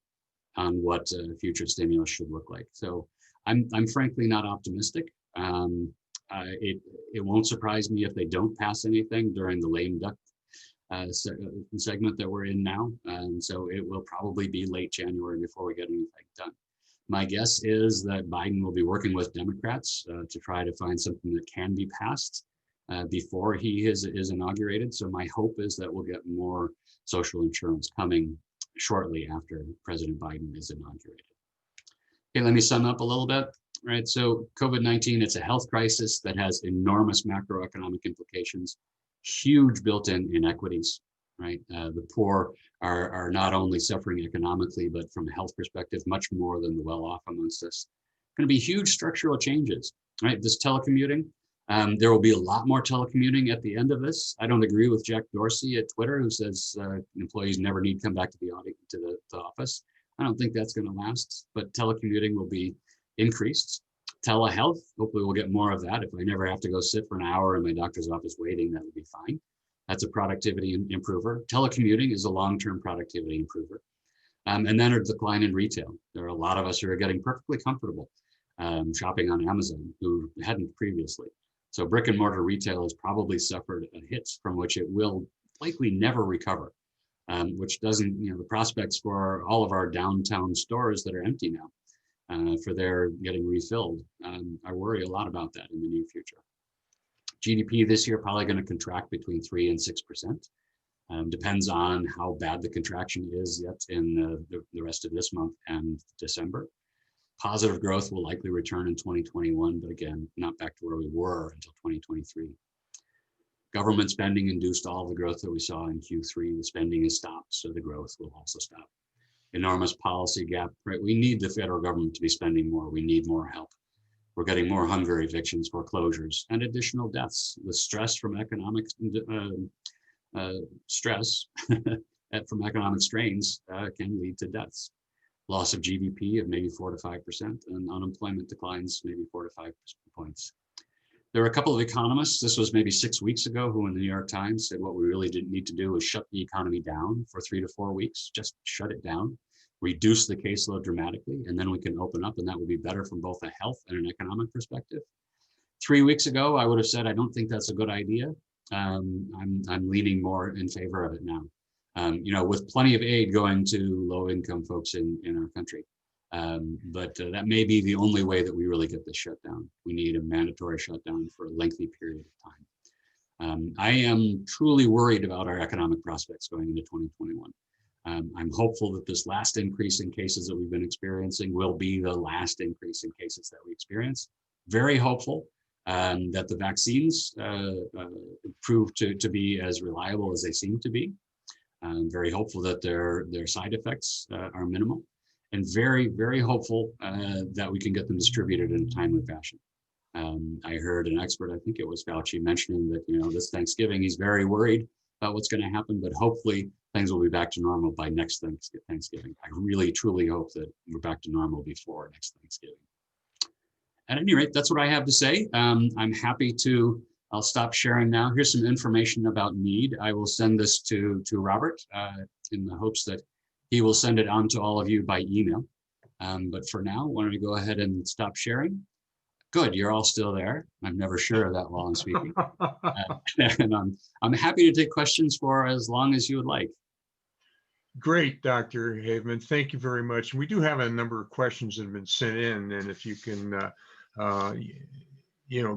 on what future stimulus should look like. So I'm frankly not optimistic. It won't surprise me if they don't pass anything during the lame duck segment that we're in now. And so it will probably be late January before we get anything done. My guess is that Biden will be working with Democrats to try to find something that can be passed before he is inaugurated. So my hope is that we'll get more social insurance coming shortly after President Biden is inaugurated. Okay, let me sum up a little bit. Right, so COVID-19, it's a health crisis that has enormous macroeconomic implications, huge built-in inequities, right? The poor are not only suffering economically, but from a health perspective, much more than the well-off amongst us. Going to be huge structural changes, right? This telecommuting, there will be a lot more telecommuting at the end of this. I don't agree with Jack Dorsey at Twitter, who says employees never need to come back to the office. I don't think that's going to last, but telecommuting will be increased. Telehealth, hopefully we'll get more of that. If I never have to go sit for an hour in my doctor's office waiting, that would be fine. That's a productivity improver. Telecommuting is a long-term productivity improver. And then a decline in retail. There are a lot of us who are getting perfectly comfortable shopping on Amazon who hadn't previously. So brick and mortar retail has probably suffered a hit from which it will likely never recover, which doesn't, the prospects for all of our downtown stores that are empty now, for their getting refilled. I worry a lot about that in the near future. GDP this year probably going to contract between 3 and 6%. Depends on how bad the contraction is yet in the rest of this month and December. Positive growth will likely return in 2021, but again, not back to where we were until 2023. Government spending induced all the growth that we saw in Q3. The spending is stopped, so the growth will also stop. Enormous policy gap, right? We need the federal government to be spending more. We need more help. We're getting more hunger evictions, foreclosures, and additional deaths. The stress from economic stress from economic strains can lead to deaths. Loss of GDP of maybe 4 to 5%, and unemployment declines maybe 4 to 5 points. There were a couple of economists, this was maybe 6 weeks ago, who in the New York Times said what we really didn't need to do was shut the economy down for 3 to 4 weeks, just shut it down, reduce the caseload dramatically, and then we can open up, and that would be better from both a health and an economic perspective. 3 weeks ago, I would have said, I don't think that's a good idea. I'm leaning more in favor of it now. With plenty of aid going to low-income folks in our country. But that may be the only way that we really get this shut down. We need a mandatory shutdown for a lengthy period of time. I am truly worried about our economic prospects going into 2021. I'm hopeful that this last increase in cases that we've been experiencing will be the last increase in cases that we experience. Very hopeful that the vaccines prove to be as reliable as they seem to be. I'm very hopeful that their side effects are minimal, and very, very hopeful that we can get them distributed in a timely fashion. I heard an expert, I think it was Fauci, mentioning that, this Thanksgiving, he's very worried about what's going to happen, but hopefully things will be back to normal by next Thanksgiving. I really, truly hope that we're back to normal before next Thanksgiving. At any rate, that's what I have to say. I'm happy to, I'll stop sharing now. Here's some information about need. I will send this to Robert in the hopes that he will send it on to all of you by email. But for now, why don't we go ahead and stop sharing? Good, you're all still there. I'm never sure of that while I'm speaking. And I'm happy to take questions for as long as you would like. Great, Dr. Haveman. Thank you very much. We do have a number of questions that have been sent in, and if you can,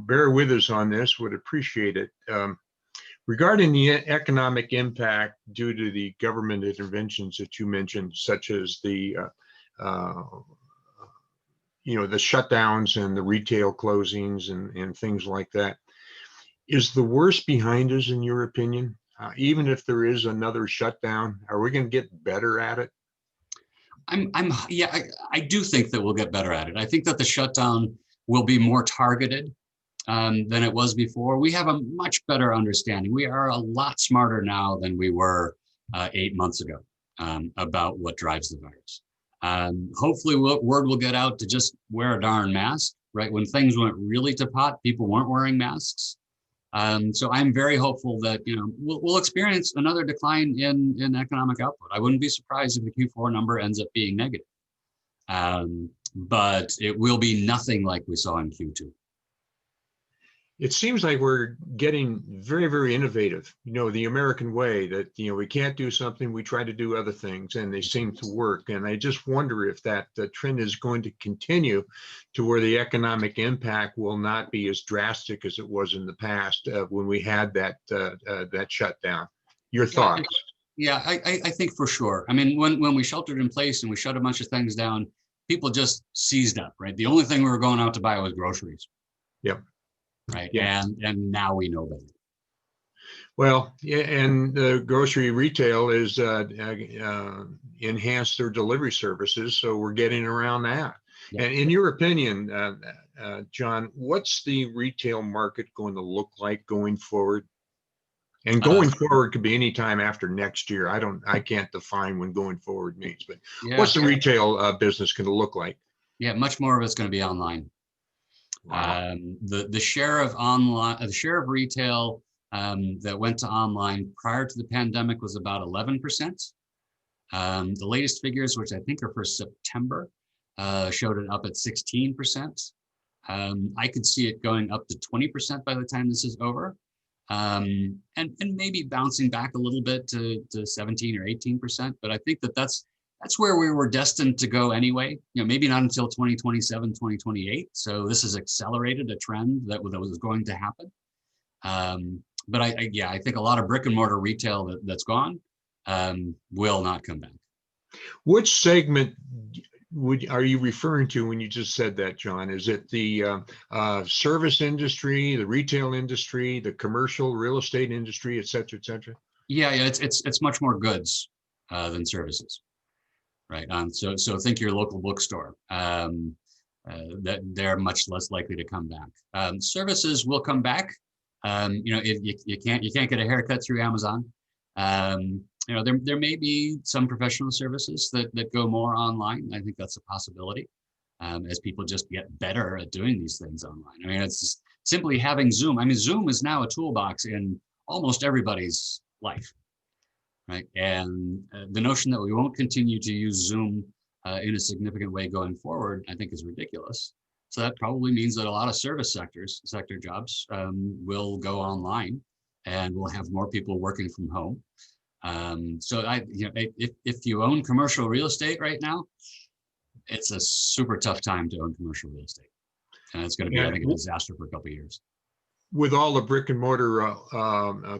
bear with us on this, would appreciate it. Regarding the economic impact due to the government interventions that you mentioned, such as the shutdowns and the retail closings and things like that, is the worst behind us, in your opinion? Even if there is another shutdown, are we going to get better at it? I do think that we'll get better at it. I think that the shutdown will be more targeted than it was before. We have a much better understanding. We are a lot smarter now than we were 8 months ago about what drives the virus. Hopefully word will get out to just wear a darn mask, right? When things went really to pot, people weren't wearing masks. So I'm very hopeful that, we'll experience another decline in economic output. I wouldn't be surprised if the Q4 number ends up being negative. But it will be nothing like we saw in Q2. It seems like we're getting very, very innovative, the American way that, we can't do something, we try to do other things and they seem to work. And I just wonder if that trend is going to continue to where the economic impact will not be as drastic as it was in the past when we had that shutdown. Your thoughts? Yeah, I think for sure. I mean, when we sheltered in place and we shut a bunch of things down, people just seized up, right? The only thing we were going out to buy was groceries. Yep. Right. Yeah. And now we know better. Well, yeah, and the grocery retail is enhanced their delivery services, so we're getting around that. Yeah. And in your opinion, John, what's the retail market going to look like going forward? And going forward could be any time after next year. I can't define when going forward means, but Yeah. what's the retail business going to look like? Yeah, much more of it's going to be online. Wow. The share of online, the share of retail that went to online prior to the pandemic was about 11%. The latest figures, which I think are for September, showed it up at 16%. I could see it going up to 20% by the time this is over, and maybe bouncing back a little bit to 17 or 18%. But I think that's where we were destined to go anyway, maybe not until 2027, 2028. So this has accelerated a trend that was going to happen. But I think a lot of brick and mortar retail that's gone will not come back. Which segment are you referring to when you just said that, John? Is it the service industry, the retail industry, the commercial real estate industry, et cetera, et cetera? Yeah, it's much more goods than services. Right. So think your local bookstore. That they're much less likely to come back. Services will come back. If you can't get a haircut through Amazon. There may be some professional services that go more online. I think that's a possibility as people just get better at doing these things online. I mean, it's simply having Zoom. I mean, Zoom is now a toolbox in almost everybody's life. Right. And the notion that we won't continue to use Zoom in a significant way going forward, I think is ridiculous. So that probably means that a lot of service sector jobs will go online and we'll have more people working from home. If you own commercial real estate right now, it's a super tough time to own commercial real estate. And it's going to be, I think, a disaster for a couple of years. With all the brick and mortar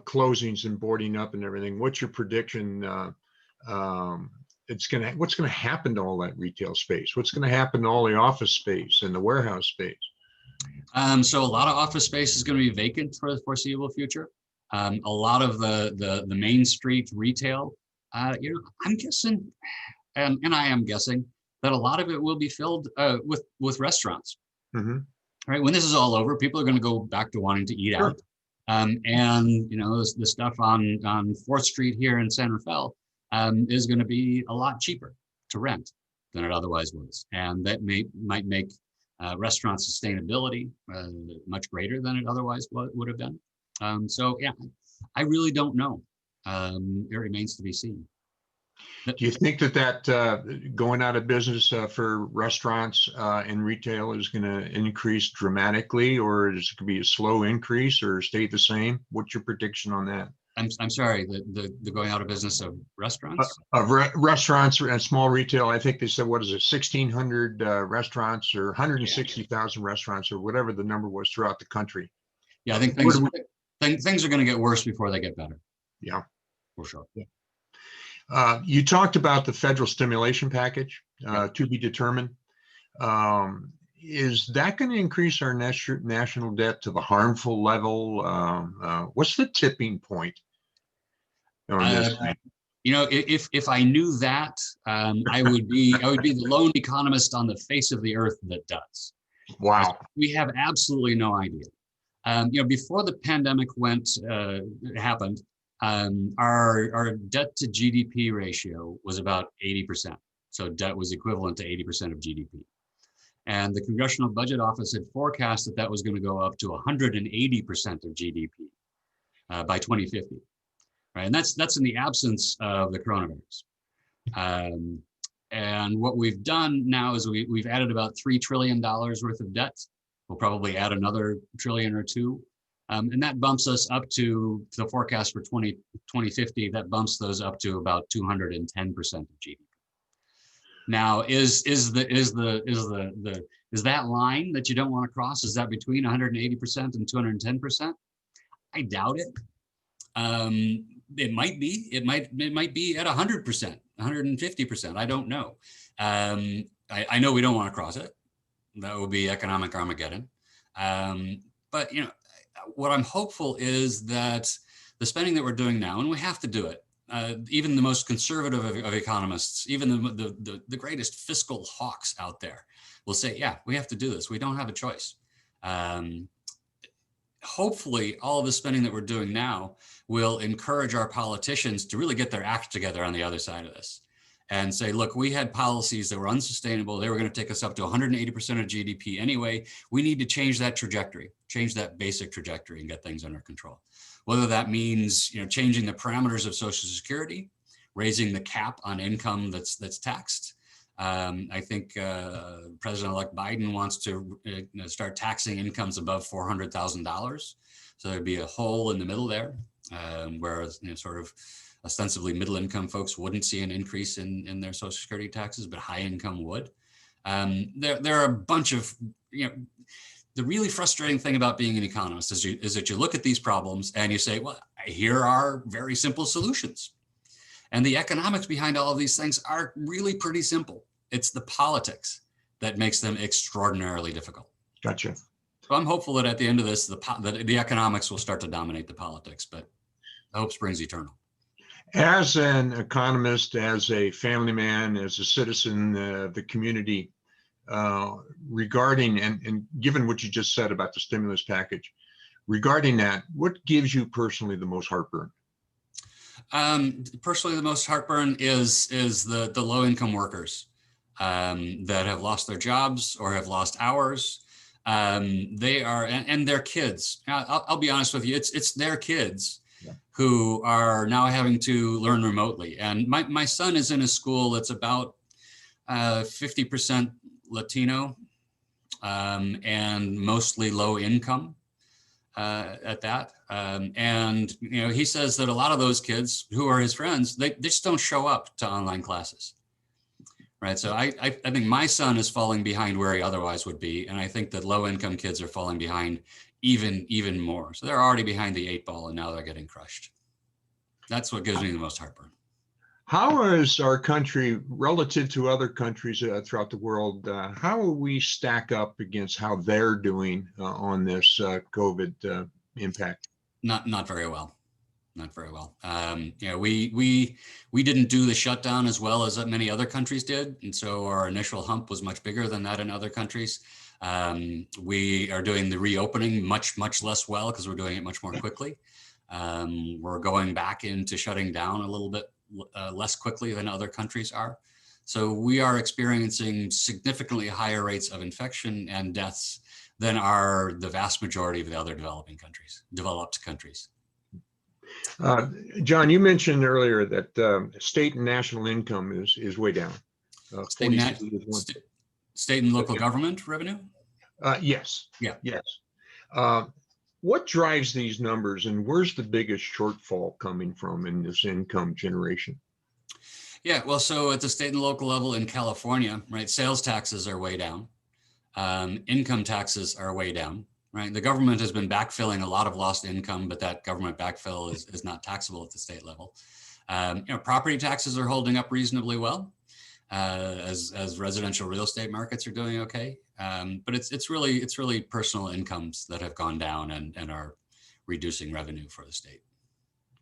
closings and boarding up and everything, what's your prediction? What's going to happen to all that retail space? What's going to happen to all the office space and the warehouse space? So a lot of office space is going to be vacant for the foreseeable future. A lot of the main street retail, I'm guessing, and I am guessing that a lot of it will be filled with restaurants. Mm-hmm. Right, when this is all over, people are going to go back to wanting to eat out, and the stuff on 4th Street here in San Rafael is going to be a lot cheaper to rent than it otherwise was, and that might make restaurant sustainability much greater than it otherwise would have been. I really don't know. It remains to be seen. Do you think that going out of business for restaurants and retail is going to increase dramatically, or is it going to be a slow increase or stay the same? What's your prediction on that? I'm sorry, the going out of business of restaurants? Restaurants and small retail. I think they said, what is it, 1,600 restaurants or 160,000 restaurants or whatever the number was throughout the country. Yeah, I think things are going to get worse before they get better. Yeah, for sure. Yeah. You talked about the federal stimulation package to be determined. Is that going to increase our national debt to the harmful level? What's the tipping point on this? If I knew that, I would be the lone economist on the face of the earth that does. Wow. We have absolutely no idea. Before the pandemic happened. Our debt to GDP ratio was about 80%. So debt was equivalent to 80% of GDP. And the Congressional Budget Office had forecast that was going to go up to 180% of GDP by 2050. Right? And that's in the absence of the coronavirus. And what we've done now is we've added about $3 trillion worth of debt We'll probably add another trillion or two. And that bumps us up to the forecast for 2050. That bumps those up to about 210% of GDP. Now, is that line that you don't want to cross? Is that between 180% and 210%? I doubt it. It might be. It might be at 100%, 150%. I don't know. I know we don't want to cross it. That would be economic Armageddon. But you know, what I'm hopeful is that the spending that we're doing now, and we have to do it. Even the most conservative of economists, even the greatest fiscal hawks out there, will say, "Yeah, we have to do this. We don't have a choice." Hopefully, all of the spending that we're doing now will encourage our politicians to really get their act together on the other side of this and say, look, we had policies that were unsustainable. They were going to take us up to 180% of GDP anyway. We need to change that trajectory, change that basic trajectory and get things under control. Whether that means, you know, changing the parameters of Social Security, raising the cap on income that's taxed. I think President-elect Biden wants to start taxing incomes above $400,000. So there'd be a hole in the middle there, whereas, you know, sort of ostensibly middle-income folks wouldn't see an increase in their Social Security taxes, but high income would. There are a bunch of, you know, the really frustrating thing about being an economist is that you look at these problems and you say, well, here are very simple solutions. And the economics behind all of these things are really pretty simple. It's the politics that makes them extraordinarily difficult. Gotcha. So I'm hopeful that at the end of this, the economics will start to dominate the politics, but hope springs eternal. As an economist, as a family man, as a citizen of the community, regarding and given what you just said about the stimulus package, regarding that, what gives you personally the most heartburn? Personally, the most heartburn is the low-income workers that have lost their jobs or have lost hours. They are, and their kids. I'll be honest with you, it's their kids who are now having to learn remotely. And my son is in a school that's about 50% Latino and mostly low income at that. And you know, he says that a lot of those kids who are his friends, they just don't show up to online classes. Right. So I think my son is falling behind where he otherwise would be. And I think that low income kids are falling behind even more. So they're already behind the 8 ball and now they're getting crushed. That's what gives me the most heartburn. How is our country relative to other countries throughout the world? How will we stack up against how they're doing on this COVID impact? Not very well. Not very well. You know, we didn't do the shutdown as well as many other countries did, and so our initial hump was much bigger than that in other countries. We are doing the reopening much less well because we're doing it much more quickly. We're going back into shutting down a little bit less quickly than other countries are. So we are experiencing significantly higher rates of infection and deaths than are the vast majority of the other developed countries. John, you mentioned earlier that state and national income is way down. State and local government revenue? Yes. Yeah. Yes. What drives these numbers, and where's the biggest shortfall coming from in this income generation? Yeah, well, so at the state and local level in California, right, sales taxes are way down. Income taxes are way down, right? The government has been backfilling a lot of lost income, but that government backfill is not taxable at the state level. You know, property taxes are holding up reasonably well, as residential real estate markets are doing okay. But it's really personal incomes that have gone down and are reducing revenue for the state.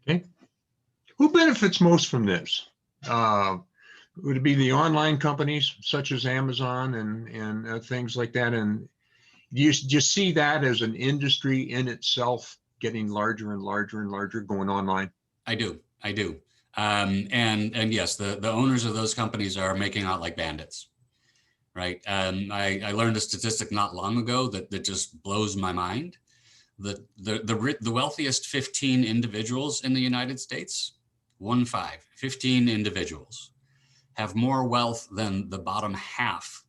Okay. Who benefits most from this? Would it be the online companies such as Amazon and things like that? And do you just see that as an industry in itself getting larger and larger and larger going online? I do. And yes, the owners of those companies are making out like bandits, right? I learned a statistic not long ago that just blows my mind. The wealthiest 15 individuals in the United States, 15 individuals, have more wealth than the bottom half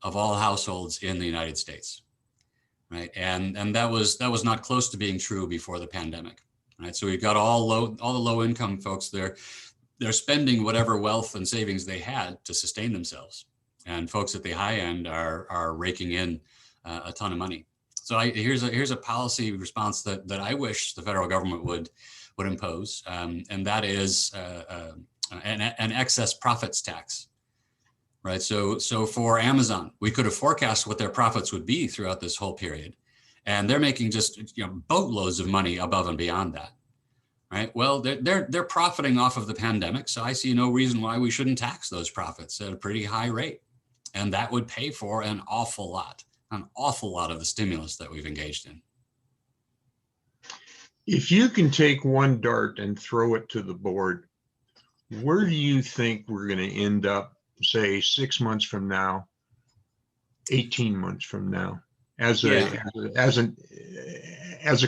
of all households in the United States. right? And that was not close to being true before the pandemic, right? So we've got all the low income folks there. They're spending whatever wealth and savings they had to sustain themselves, and folks at the high end are raking in a ton of money. So here's a policy response that I wish the federal government would impose, and that is an excess profits tax, right? So for Amazon, we could have forecast what their profits would be throughout this whole period, and they're making just boatloads of money above and beyond that, right? Well, they're profiting off of the pandemic, so I see no reason why we shouldn't tax those profits at a pretty high rate, and that would pay for an awful lot of the stimulus that we've engaged in. If you can take one dart and throw it to the board, where do you think we're going to end up, say 6 months from now, 18 months from now, as a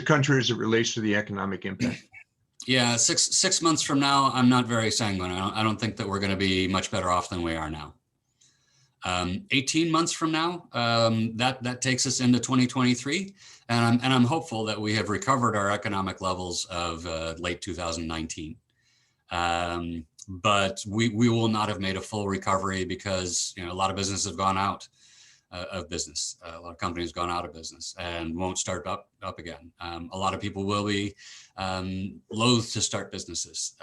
country as it relates to the economic impact? Yeah, six months from now, I'm not very sanguine. I don't think that we're going to be much better off than we are now. 18 months from now, that takes us into 2023, and I'm hopeful that we have recovered our economic levels of late 2019. But we will not have made a full recovery because a lot of businesses have gone out of business. A lot of companies have gone out of business and won't start up again. A lot of people will be loath to start businesses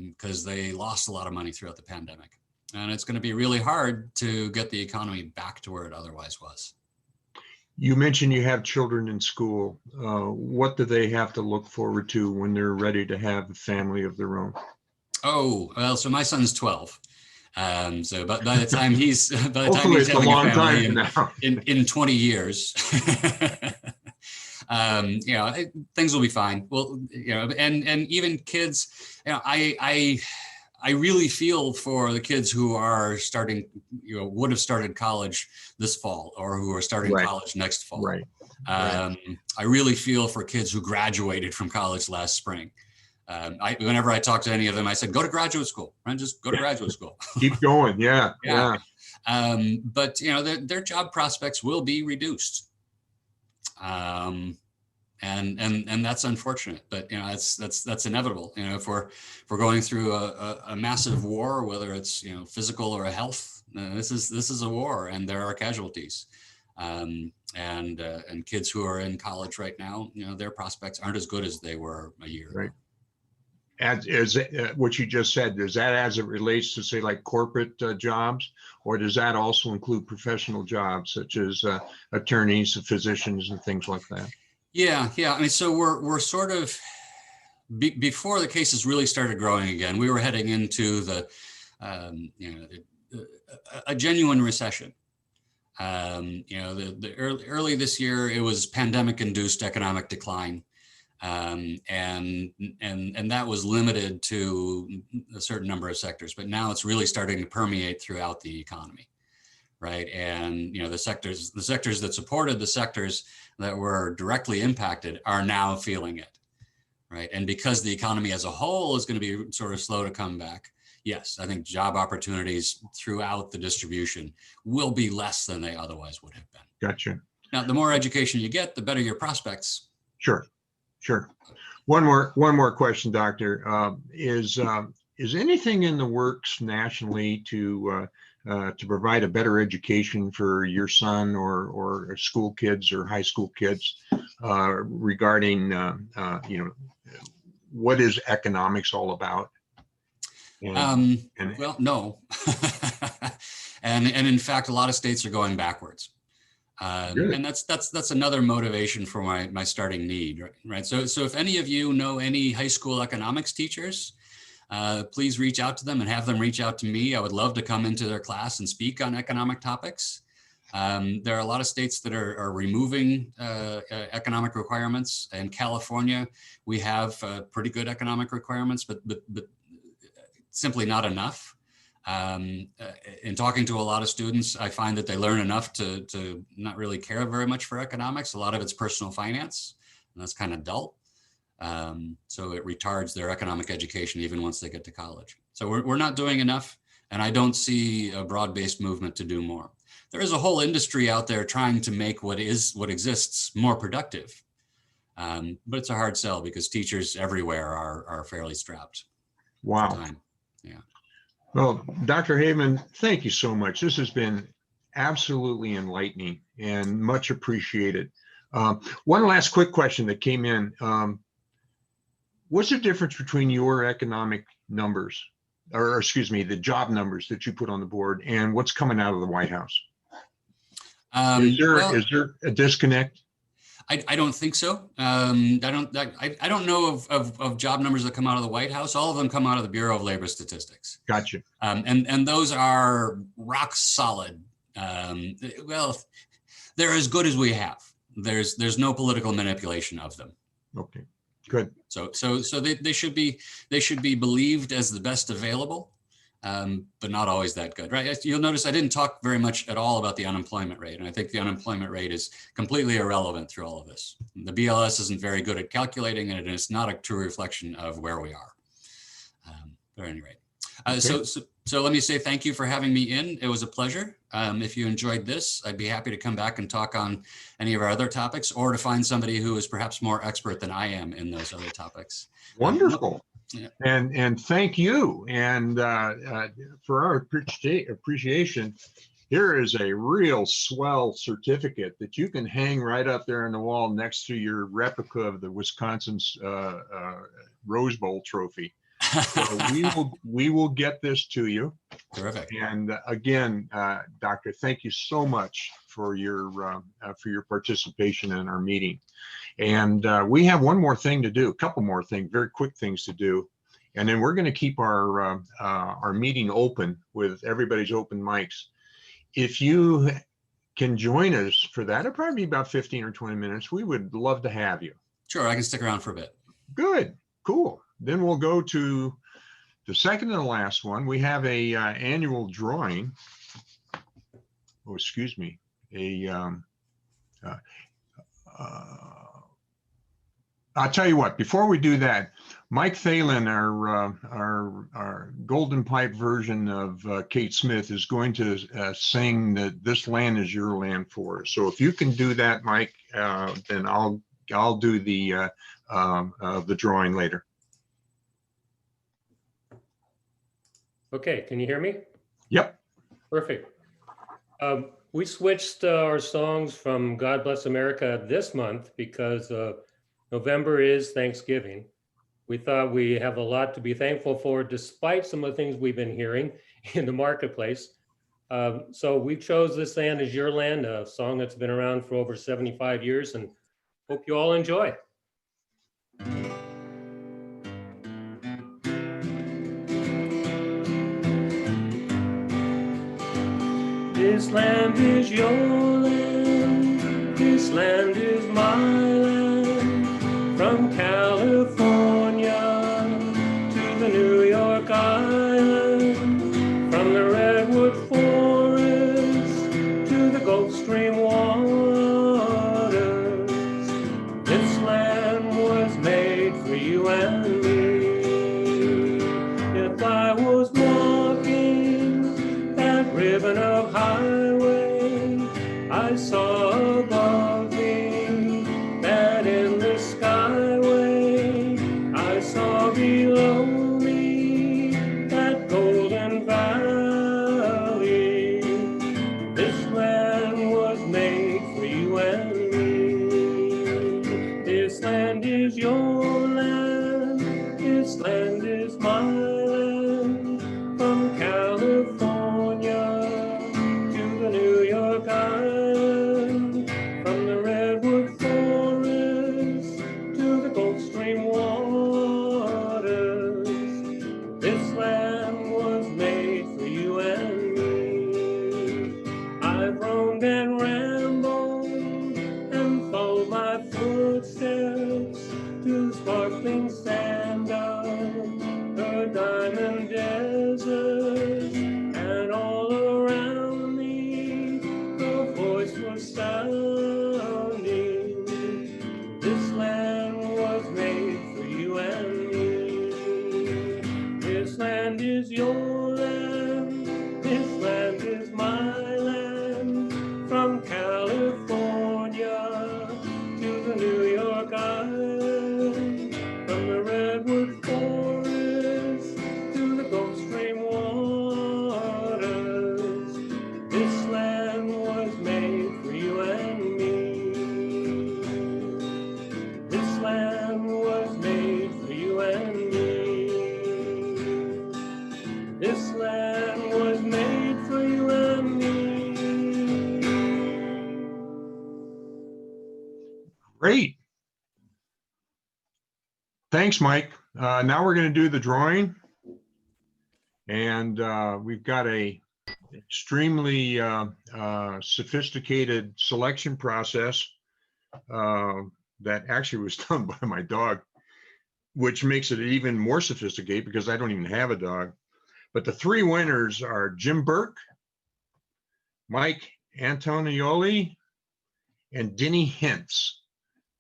because they lost a lot of money throughout the pandemic. And it's going to be really hard to get the economy back to where it otherwise was. You mentioned you have children in school. What do they have to look forward to when they're ready to have a family of their own? Oh, well, so my son's 12. So by the time he's Hopefully it's having a long a family time now. in 20 years, things will be fine. Well, and even kids, I really feel for the kids who are starting, would have started college this fall or who are starting college next fall. Right. I really feel for kids who graduated from college last spring. Whenever I talk to any of them, I said, go to graduate school, right? Just go to graduate school. Keep going. Yeah. But their job prospects will be reduced. And that's unfortunate, but that's inevitable. If we're going through a massive war, whether it's physical or health, this is a war, and there are casualties. And kids who are in college right now, their prospects aren't as good as they were a year ago. As what you just said, is that as it relates to say like corporate jobs, or does that also include professional jobs such as attorneys, physicians, and things like that? Yeah. I mean, so we're sort of before the cases really started growing again, we were heading into a genuine recession. Early this year, it was pandemic-induced economic decline. And that was limited to a certain number of sectors, but now it's really starting to permeate throughout the economy, right? And the sectors that supported the sectors that were directly impacted are now feeling it, right? And because the economy as a whole is going to be sort of slow to come back, yes, I think job opportunities throughout the distribution will be less than they otherwise would have been. Gotcha. Now, the more education you get, the better your prospects. Sure. One more question, Doctor. Is anything in the works nationally to provide a better education for your son or school kids or high school kids regarding what is economics all about? Well, no. and in fact, a lot of states are going backwards. Really? And that's another motivation for my starting need, right? So if any of you know any high school economics teachers, please reach out to them and have them reach out to me. I would love to come into their class and speak on economic topics. There are a lot of states that are removing economic requirements. In California, we have pretty good economic requirements, but simply not enough. In talking to a lot of students, I find that they learn enough to not really care very much for economics. A lot of it's personal finance, and that's kind of dull. So it retards their economic education even once they get to college. So we're not doing enough, and I don't see a broad-based movement to do more. there is a whole industry out there trying to make what exists more productive. But it's a hard sell because teachers everywhere are fairly strapped. Wow. For time. Yeah. Well, Dr. Haveman, thank you so much. This has been absolutely enlightening and much appreciated. One last quick question that came in. What's the difference between your economic numbers, or excuse me, the job numbers that you put on the board and what's coming out of the White House? Is there a disconnect? I don't think so. I don't know of job numbers that come out of the White House. All of them come out of the Bureau of Labor Statistics. Gotcha. And those are rock solid. Well, they're as good as we have. There's no political manipulation of them. Okay, good. So they should be believed as the best available, but not always that good, right? You'll notice I didn't talk very much at all about the unemployment rate, and I think the unemployment rate is completely irrelevant through all of this. The BLS isn't very good at calculating it, and it's not a true reflection of where we are. But at any rate, Okay. so let me say thank you for having me in. It was a pleasure. If you enjoyed this, I'd be happy to come back and talk on any of our other topics, or to find somebody who is perhaps more expert than I am in those other topics. Wonderful. Yeah. And thank you. And for our appreciation, here is a real swell certificate that you can hang right up there on the wall next to your replica of the Wisconsin's Rose Bowl trophy. So we will get this to you. Terrific. And again, Doctor, thank you so much for your participation in our meeting. And we have one more thing to do, a couple more things, very quick things to do. And then we're going to keep our meeting open with everybody's open mics. If you can join us for that, it'll probably be about 15 or 20 minutes. We would love to have you. Sure, I can stick around for a bit. Good, cool. Then we'll go to the second and the last one. We have a annual drawing. Oh, excuse me. I'll tell you what, before we do that, Mike Thalen, our Golden Pipe version of Kate Smith, is going to sing that "This Land Is Your Land" for us. So if you can do that, Mike, then I'll do the drawing later. Okay, can you hear me? Yep. Perfect. We switched our songs from God Bless America this month because November is Thanksgiving. We thought we have a lot to be thankful for, despite some of the things we've been hearing in the marketplace. So we chose "This Land Is Your Land," a song that's been around for over 75 years, and hope you all enjoy. This land is your land, this land is my land, from California to the New York Island, from the Redwood Forest to the Gulf Stream waters. This land was made for you and me. If I was walking that ribbon of highway, I saw above me that endless skyway. I saw below me that golden valley. This land was made for you and me. This land is your land, this land is my land, from California to the New York Island, from the Redwood Forest to the Gulf Stream waters. This land was made for you and me. I've roamed and rambled and followed my footsteps to the sparkling sand of the diamond desert, and all around me the voice was sounding. This land was made for you and me. This land is your land, this land is my land, thanks, Mike. Now we're going to do the drawing. And we've got a extremely sophisticated selection process that actually was done by my dog, which makes it even more sophisticated because I don't even have a dog. But the three winners are Jim Burke, Mike Antonioli, and Denny Hintz.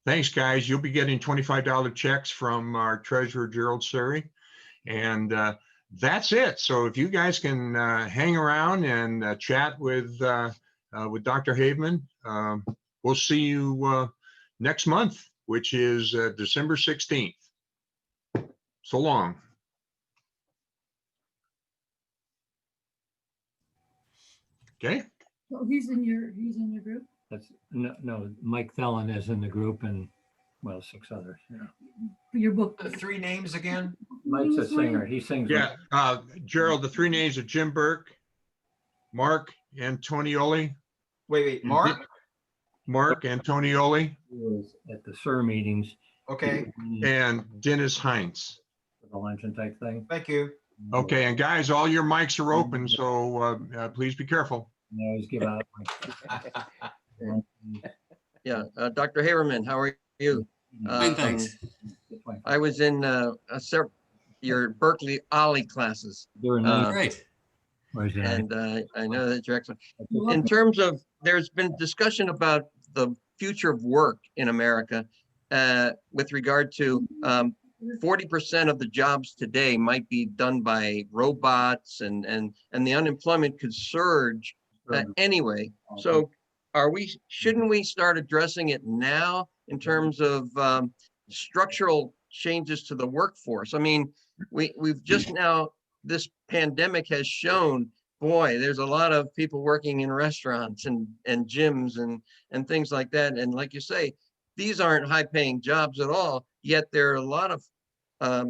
Thanks, guys. You'll be getting $25 checks from our treasurer, Gerald Surrey. And that's it. So if you guys can hang around and chat with Dr. Haveman, we'll see you next month, which is December 16th. So long. Okay. Oh, he's in your group? That's no, Mike Thelen is in the group and well, 6 others. Yeah. Your book. The three names again? Mike's a singer. He sings. Yeah. Gerald, the three names are Jim Burke, Mark Antonioli. Wait, Mark? Mark Antonioli. He was at the SIR meetings. Okay. And Dennis Heinz. The luncheon type thing. Thank you. Okay, and guys, all your mics are open, so please be careful. I always give out. Yeah, Dr. Haverman, how are you? Fine, thanks. I was in your Berkeley Ollie classes. Great. And I know that you're excellent. In terms of, there's been discussion about the future of work in America with regard to 40% of the jobs today might be done by robots and the unemployment could surge anyway. So shouldn't we start addressing it now in terms of structural changes to the workforce? I mean, we've just now, this pandemic has shown, boy, there's a lot of people working in restaurants and gyms and things like that. And like you say, these aren't high paying jobs at all, yet there are a lot of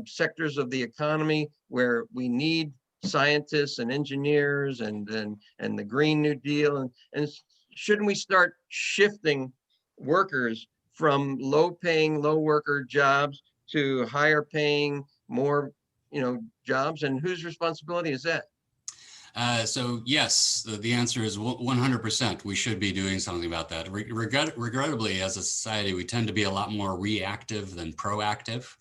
sectors of the economy where we need scientists and engineers and the Green New Deal. And shouldn't we start shifting workers from low paying, low worker jobs to higher paying, more, jobs? And whose responsibility is that? So yes, the answer is 100%. We should be doing something about that. Regrettably, as a society, we tend to be a lot more reactive than proactive.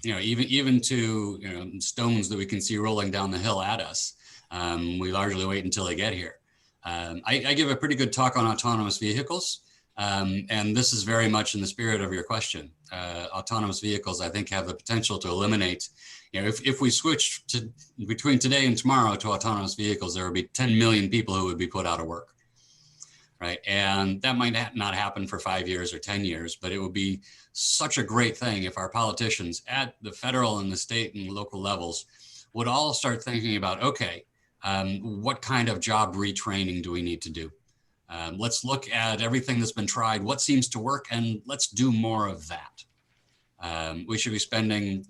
Even to stones that we can see rolling down the hill at us, we largely wait until they get here. I give a pretty good talk on autonomous vehicles, and this is very much in the spirit of your question. Autonomous vehicles, I think, have the potential to eliminate. If we switch between today and tomorrow to autonomous vehicles, there would be 10 million people who would be put out of work, right? And that might not happen for 5 years or 10 years, but it would be such a great thing if our politicians at the federal and the state and local levels would all start thinking about, okay, what kind of job retraining do we need to do? Let's look at everything that's been tried, what seems to work, and let's do more of that. We should be spending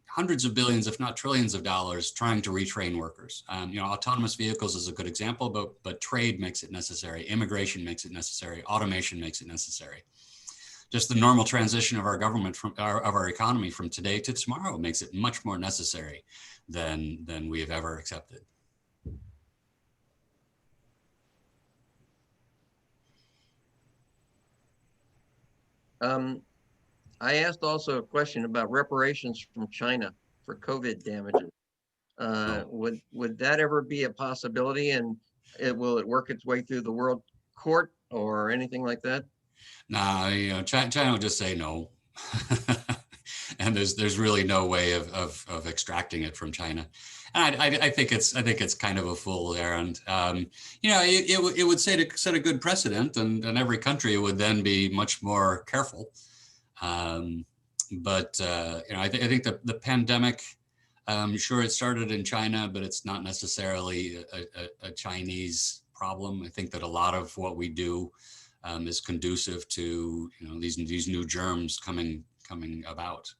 hundreds of billions, if not trillions of dollars trying to retrain workers. Autonomous vehicles is a good example, but trade makes it necessary. Immigration makes it necessary. Automation makes it necessary. Just the normal transition of our government of our economy from today to tomorrow makes it much more necessary than we have ever accepted. I asked also a question about reparations from China for COVID damages. Would that ever be a possibility, and will it work its way through the World Court or anything like that? Nah, China will just say no, and there's really no way of extracting it from China. And I think it's kind of a fool errand. It would set a good precedent, and every country would then be much more careful. I think the pandemic, sure, it started in China, but it's not necessarily a Chinese problem. I think that a lot of what we do is conducive to these new germs coming about.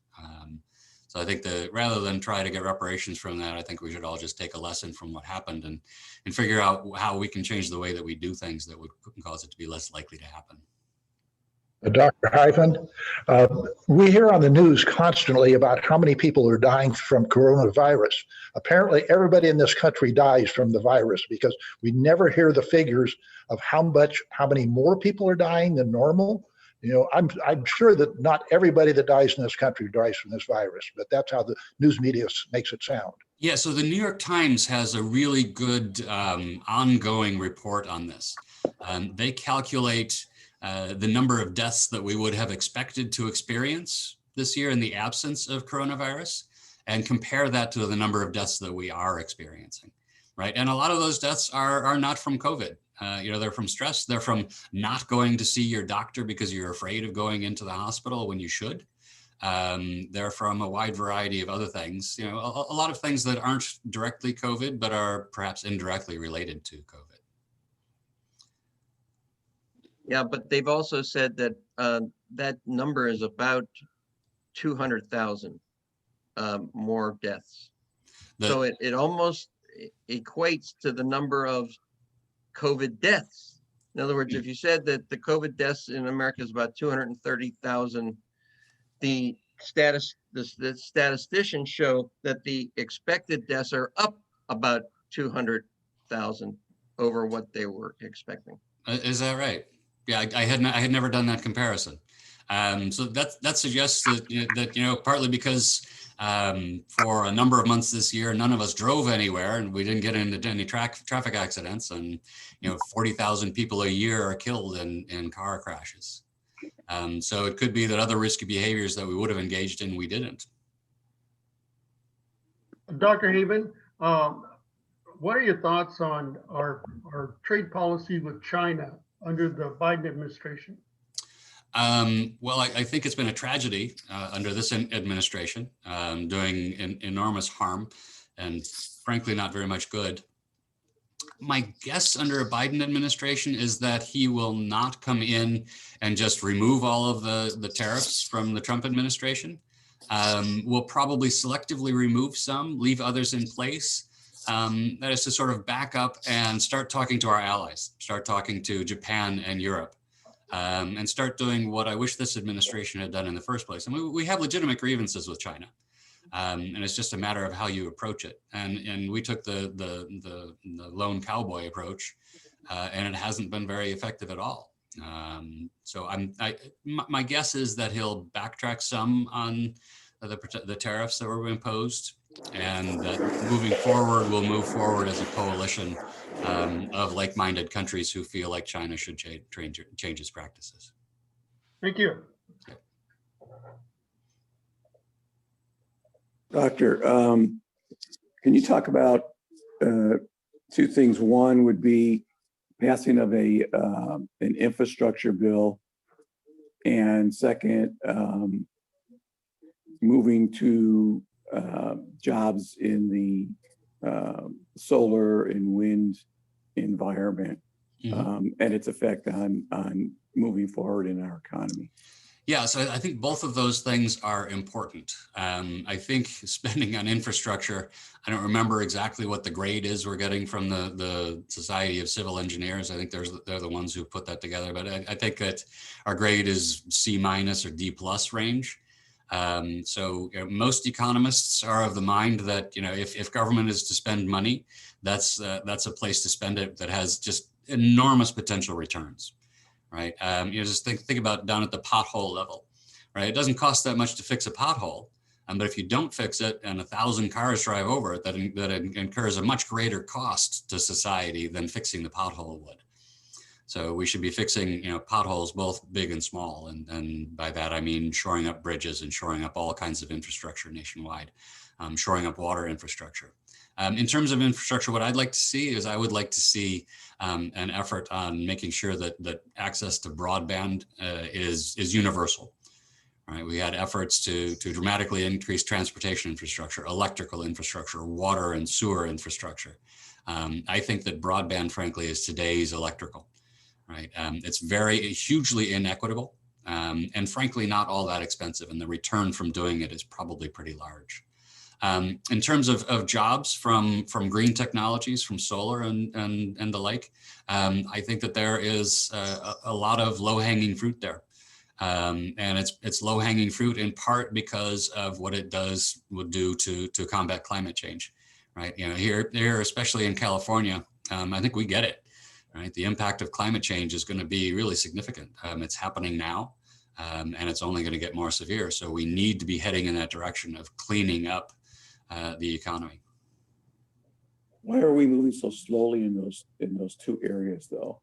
So I think that rather than try to get reparations from that, I think we should all just take a lesson from what happened and figure out how we can change the way that we do things that would cause it to be less likely to happen. Dr. Hyman, we hear on the news constantly about how many people are dying from coronavirus. Apparently, everybody in this country dies from the virus because we never hear the figures of how many more people are dying than normal. You know, I'm sure that not everybody that dies in this country dies from this virus, but that's how the news media makes it sound. Yeah, so the New York Times has a really good ongoing report on this. They calculate the number of deaths that we would have expected to experience this year in the absence of coronavirus and compare that to the number of deaths that we are experiencing, right? And a lot of those deaths are not from COVID. You know, they're from stress. They're from not going to see your doctor because you're afraid of going into the hospital when you should. They're from a wide variety of other things, you know, a lot of things that aren't directly COVID, but are perhaps indirectly related to COVID. Yeah, but they've also said that that number is about 200,000 more deaths. So it almost equates to the number of COVID deaths. In other words, if you said that the COVID deaths in America is about 230,000, the statisticians show that the expected deaths are up about 200,000 over what they were expecting. Is that right? Yeah, I had never done that comparison. So that suggests that partly because for a number of months this year, none of us drove anywhere and we didn't get into any traffic accidents, and 40,000 people a year are killed in car crashes. So it could be that other risky behaviors that we would have engaged in, we didn't. Dr. Haveman, what are your thoughts on our trade policy with China under the Biden administration? Well, I think it's been a tragedy under this administration, doing enormous harm and frankly not very much good. My guess under a Biden administration is that he will not come in and just remove all of the tariffs from the Trump administration. We'll probably selectively remove some, leave others in place. That is to sort of back up and start talking to our allies, start talking to Japan and Europe, and start doing what I wish this administration had done in the first place. And we have legitimate grievances with China. And it's just a matter of how you approach it. And we took the lone cowboy approach, and it hasn't been very effective at all. So my guess is that he'll backtrack some on the tariffs that were imposed, and that moving forward, we'll move forward as a coalition of like-minded countries who feel like China should change its practices. Thank you. Doctor, can you talk about two things? One would be passing of an infrastructure bill, and second, moving to jobs in the solar and wind environment, and its effect on moving forward in our economy. Yeah, so I think both of those things are important. I think spending on infrastructure, I don't remember exactly what the grade is we're getting from the Society of Civil Engineers. I think they're the ones who put that together, but I think that our grade is C- or D+ range. So most economists are of the mind that if government is to spend money, that's a place to spend it that has just enormous potential returns. Right, just think about down at the pothole level, right? It doesn't cost that much to fix a pothole, but if you don't fix it and 1,000 cars drive over it, that incurs a much greater cost to society than fixing the pothole would. So we should be fixing, potholes both big and small, and by that I mean shoring up bridges and shoring up all kinds of infrastructure nationwide, shoring up water infrastructure. In terms of infrastructure, what I'd like to see is I would like to see an effort on making sure that access to broadband is universal. All right, we had efforts to dramatically increase transportation infrastructure, electrical infrastructure, water and sewer infrastructure. I think that broadband, frankly, is today's electrical. Right, it's hugely inequitable, and frankly not all that expensive, and the return from doing it is probably pretty large. In terms of jobs from green technologies, from solar and the like, I think that there is a lot of low-hanging fruit there. And it's low hanging fruit in part because of what it would do to combat climate change, right? You know, here, especially in California, I think we get it, right? The impact of climate change is going to be really significant. It's happening now, and it's only going to get more severe. So we need to be heading in that direction of cleaning up the economy. Why are we moving so slowly in those two areas, though?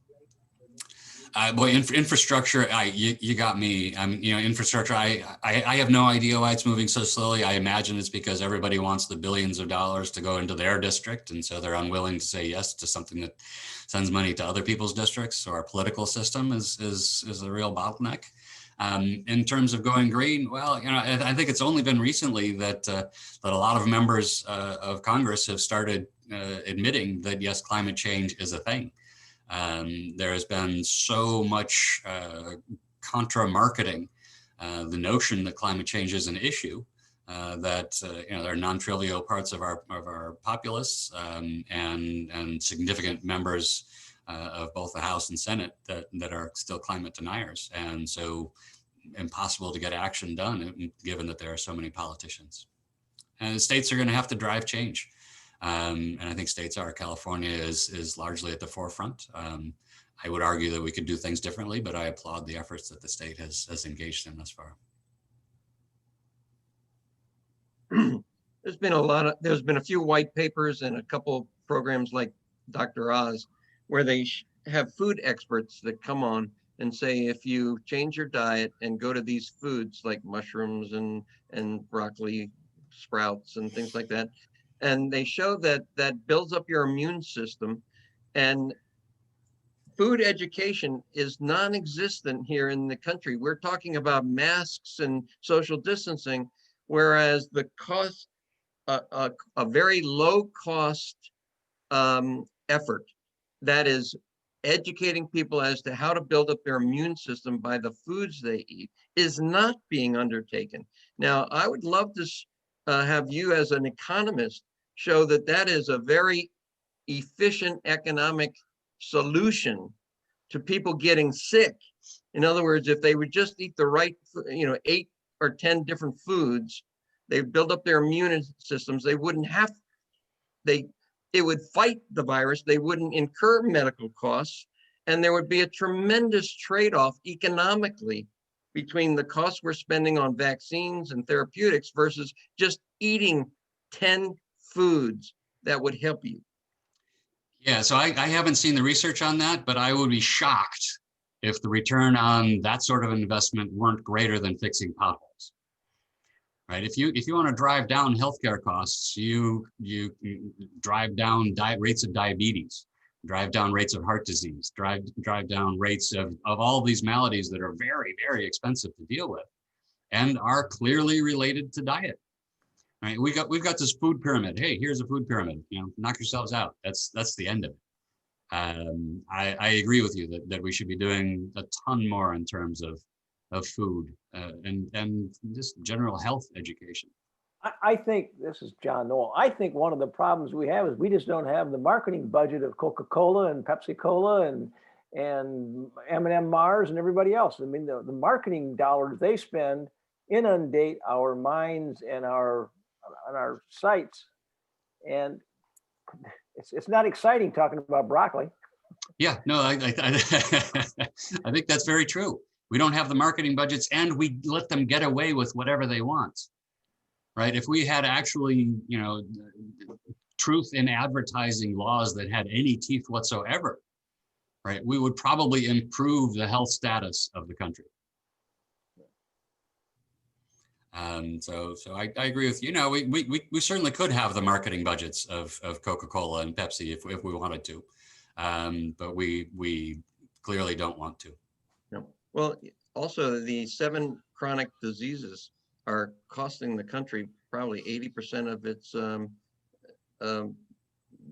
Boy, infrastructure, you got me. You know, infrastructure, I have no idea why it's moving so slowly. I imagine it's because everybody wants the billions of dollars to go into their district. And so they're unwilling to say yes to something that sends money to other people's districts. So our political system is a real bottleneck. In terms of going green, well, you know, I think it's only been recently that a lot of members of Congress have started admitting that, yes, climate change is a thing. There has been so much contra marketing the notion that climate change is an issue that you know, there are non-trivial parts of our populace and significant members of both the House and Senate that are still climate deniers, and so impossible to get action done given that there are so many politicians. And the states are going to have to drive change. And I think states are. California is largely at the forefront. I would argue that we could do things differently, but I applaud the efforts that the state has engaged in thus far. There's been a few white papers and a couple programs like Dr. Oz, where they have food experts that come on and say, if you change your diet and go to these foods like mushrooms and broccoli sprouts and things like that, and they show that builds up your immune system. And food education is non-existent here in the country. We're talking about masks and social distancing, whereas the cost, a very low cost effort that is educating people as to how to build up their immune system by the foods they eat is not being undertaken. Now, I would love to have you as an economist show that is a very efficient economic solution to people getting sick. In other words, if they would just eat the right, 8 or 10 different foods, they'd build up their immune systems. They wouldn't have, it would fight the virus. They wouldn't incur medical costs. And there would be a tremendous trade-off economically between the costs we're spending on vaccines and therapeutics versus just eating 10 foods that would help you. Yeah, so I haven't seen the research on that, but I would be shocked if the return on that sort of investment weren't greater than fixing potholes. Right? If you want to drive down healthcare costs, you drive down rates of diabetes, drive down rates of heart disease, drive down rates of all these maladies that are very, very expensive to deal with and are clearly related to diet. Right? We've got this food pyramid. Hey, here's a food pyramid. Knock yourselves out. That's the end of it. I agree with you that we should be doing a ton more in terms of food and just general health education. I think, this is John Noel, I think one of the problems we have is we just don't have the marketing budget of Coca-Cola and Pepsi-Cola and M&M Mars and everybody else. I mean, the marketing dollars they spend inundate our minds and our sites. And it's not exciting talking about broccoli. Yeah, no, I think that's very true. We don't have the marketing budgets and we let them get away with whatever they want. Right? If we had actually, truth in advertising laws that had any teeth whatsoever, right, we would probably improve the health status of the country. So I agree with you. We certainly could have the marketing budgets of Coca-Cola and Pepsi if we wanted to, but we clearly don't want to. No. Well, also the 7 chronic diseases are costing the country probably 80% of its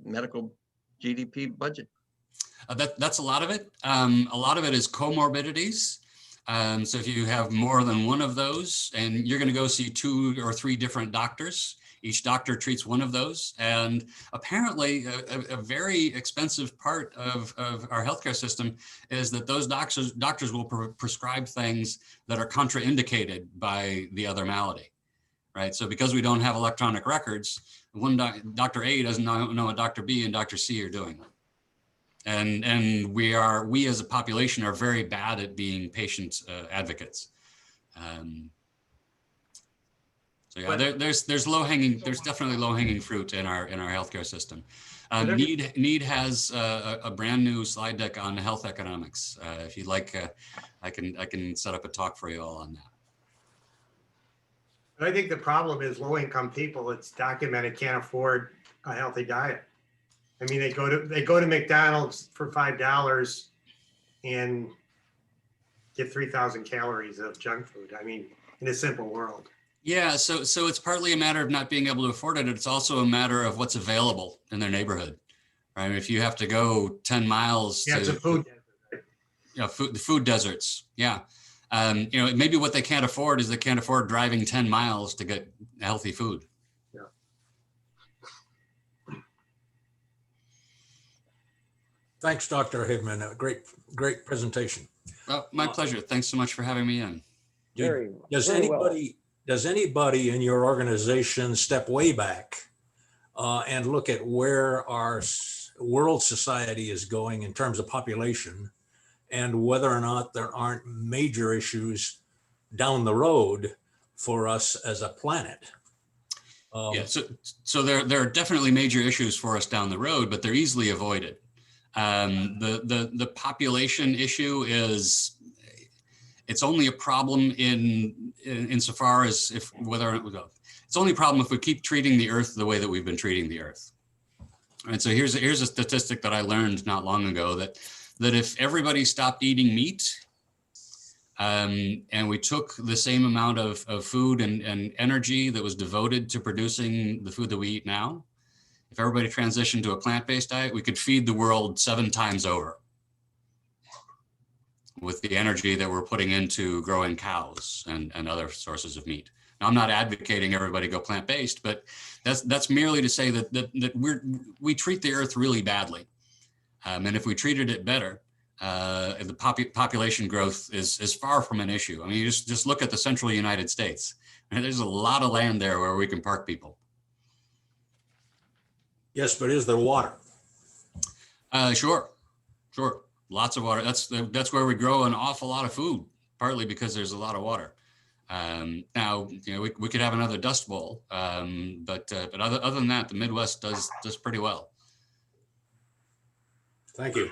medical GDP budget. That's a lot of it. A lot of it is comorbidities. So if you have more than one of those, and you're going to go see 2 or 3 different doctors, each doctor treats one of those. And apparently a very expensive part of our healthcare system is that those doctors will prescribe things that are contraindicated by the other malady, right? So because we don't have electronic records, Dr. A doesn't know what Dr. B and Dr. C are doing. And we as a population are very bad at being patient advocates. So yeah, there's definitely low hanging fruit in our healthcare system. Need has a brand new slide deck on health economics. If you'd like, I can set up a talk for you all on that. But I think the problem is low income people, it's documented, can't afford a healthy diet. I mean, they go to McDonald's for $5 and get 3,000 calories of junk food. I mean, in a simple world. Yeah, so it's partly a matter of not being able to afford it. It's also a matter of what's available in their neighborhood. Right? If you have to go 10 miles, it's a food desert. Food deserts. Yeah, maybe what they can't afford is they can't afford driving 10 miles to get healthy food. Yeah. Thanks, Dr. Haveman. Great presentation. Well, my pleasure. Thanks so much for having me in. Does anybody in your organization step way back and look at where our world society is going in terms of population and whether or not there aren't major issues down the road for us as a planet? Yeah, so there are definitely major issues for us down the road, but they're easily avoided. The population issue it's only a problem insofar as it's only a problem if we keep treating the earth the way that we've been treating the earth. And so here's a statistic that I learned not long ago that if everybody stopped eating meat and we took the same amount of food and energy that was devoted to producing the food that we eat now, if everybody transitioned to a plant-based diet, we could feed the world 7 times over with the energy that we're putting into growing cows and other sources of meat. Now, I'm not advocating everybody go plant-based, but that's merely to say that we treat the earth really badly. And if we treated it better, the population growth is far from an issue. I mean, you just look at the central United States. And there's a lot of land there where we can park people. Yes, but is there water? Sure. Lots of water. That's where we grow an awful lot of food, partly because there's a lot of water. Now, we could have another dust bowl, but other than that, the Midwest does pretty well. Thank you.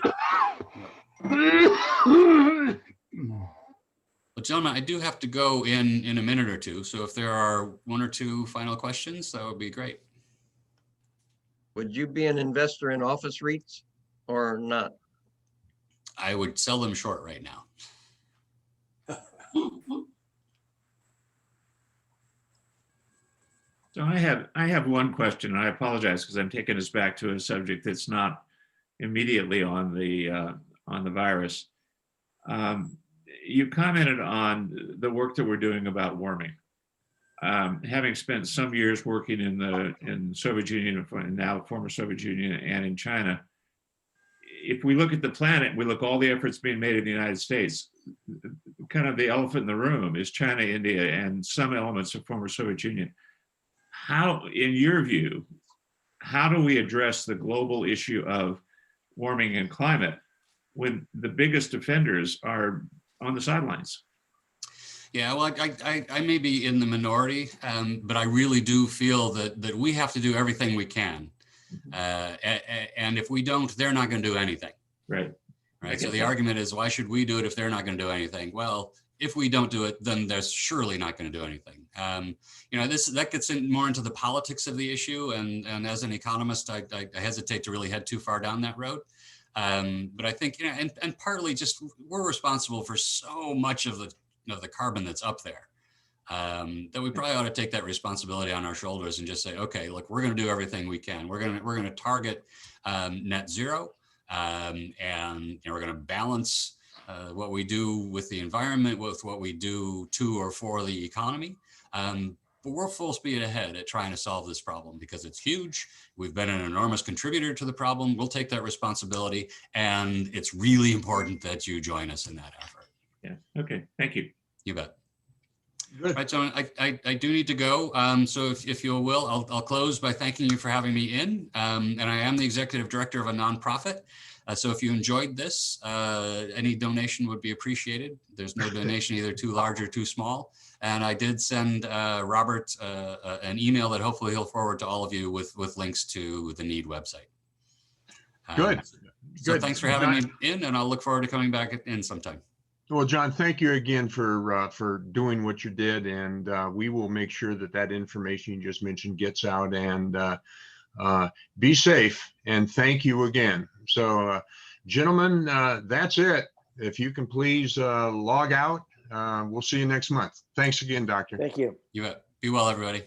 Well, gentlemen, I do have to go in a minute or two. So if there are 1 or 2 final questions, that would be great. Would you be an investor in office REITs or not? I would sell them short right now. So I have one question, and I apologize because I'm taking us back to a subject that's not immediately on the virus. You commented on the work that we're doing about warming. Having spent some years working in the Soviet Union, and now former Soviet Union, and in China, if we look at the planet, we look all the efforts being made in the United States, kind of the elephant in the room is China, India, and some elements of former Soviet Union. How, in your view, how do we address the global issue of warming and climate when the biggest offenders are on the sidelines? Yeah, well, I may be in the minority, but I really do feel that we have to do everything we can. And if we don't, they're not going to do anything. Right. So the argument is, why should we do it if they're not going to do anything? Well, if we don't do it, then they're surely not going to do anything. That gets more into the politics of the issue. And as an economist, I hesitate to really head too far down that road. But I think, and partly just we're responsible for so much of the carbon that's up there. That we probably ought to take that responsibility on our shoulders and just say, okay, look, we're going to do everything we can. We're going to target net zero, and we're going to balance what we do with the environment, with what we do to or for the economy. But we're full speed ahead at trying to solve this problem because it's huge. We've been an enormous contributor to the problem. We'll take that responsibility, and it's really important that you join us in that effort. Yeah. Okay. Thank you. You bet. Good. Right, so I do need to go. So if you will, I'll close by thanking you for having me in. And I am the executive director of a nonprofit. So if you enjoyed this, any donation would be appreciated. There's no donation either too large or too small. And I did send Robert an email that hopefully he'll forward to all of you with links to the NEED website. Good. So Good. thanks for having me in, and I'll look forward to coming back in sometime. Well, John, thank you again for doing what you did, and we will make sure that that information you just mentioned gets out. And be safe. And thank you again. So, gentlemen, that's it. If you can please log out. We'll see you next month. Thanks again, Doctor. Thank you. You bet. Be well, everybody.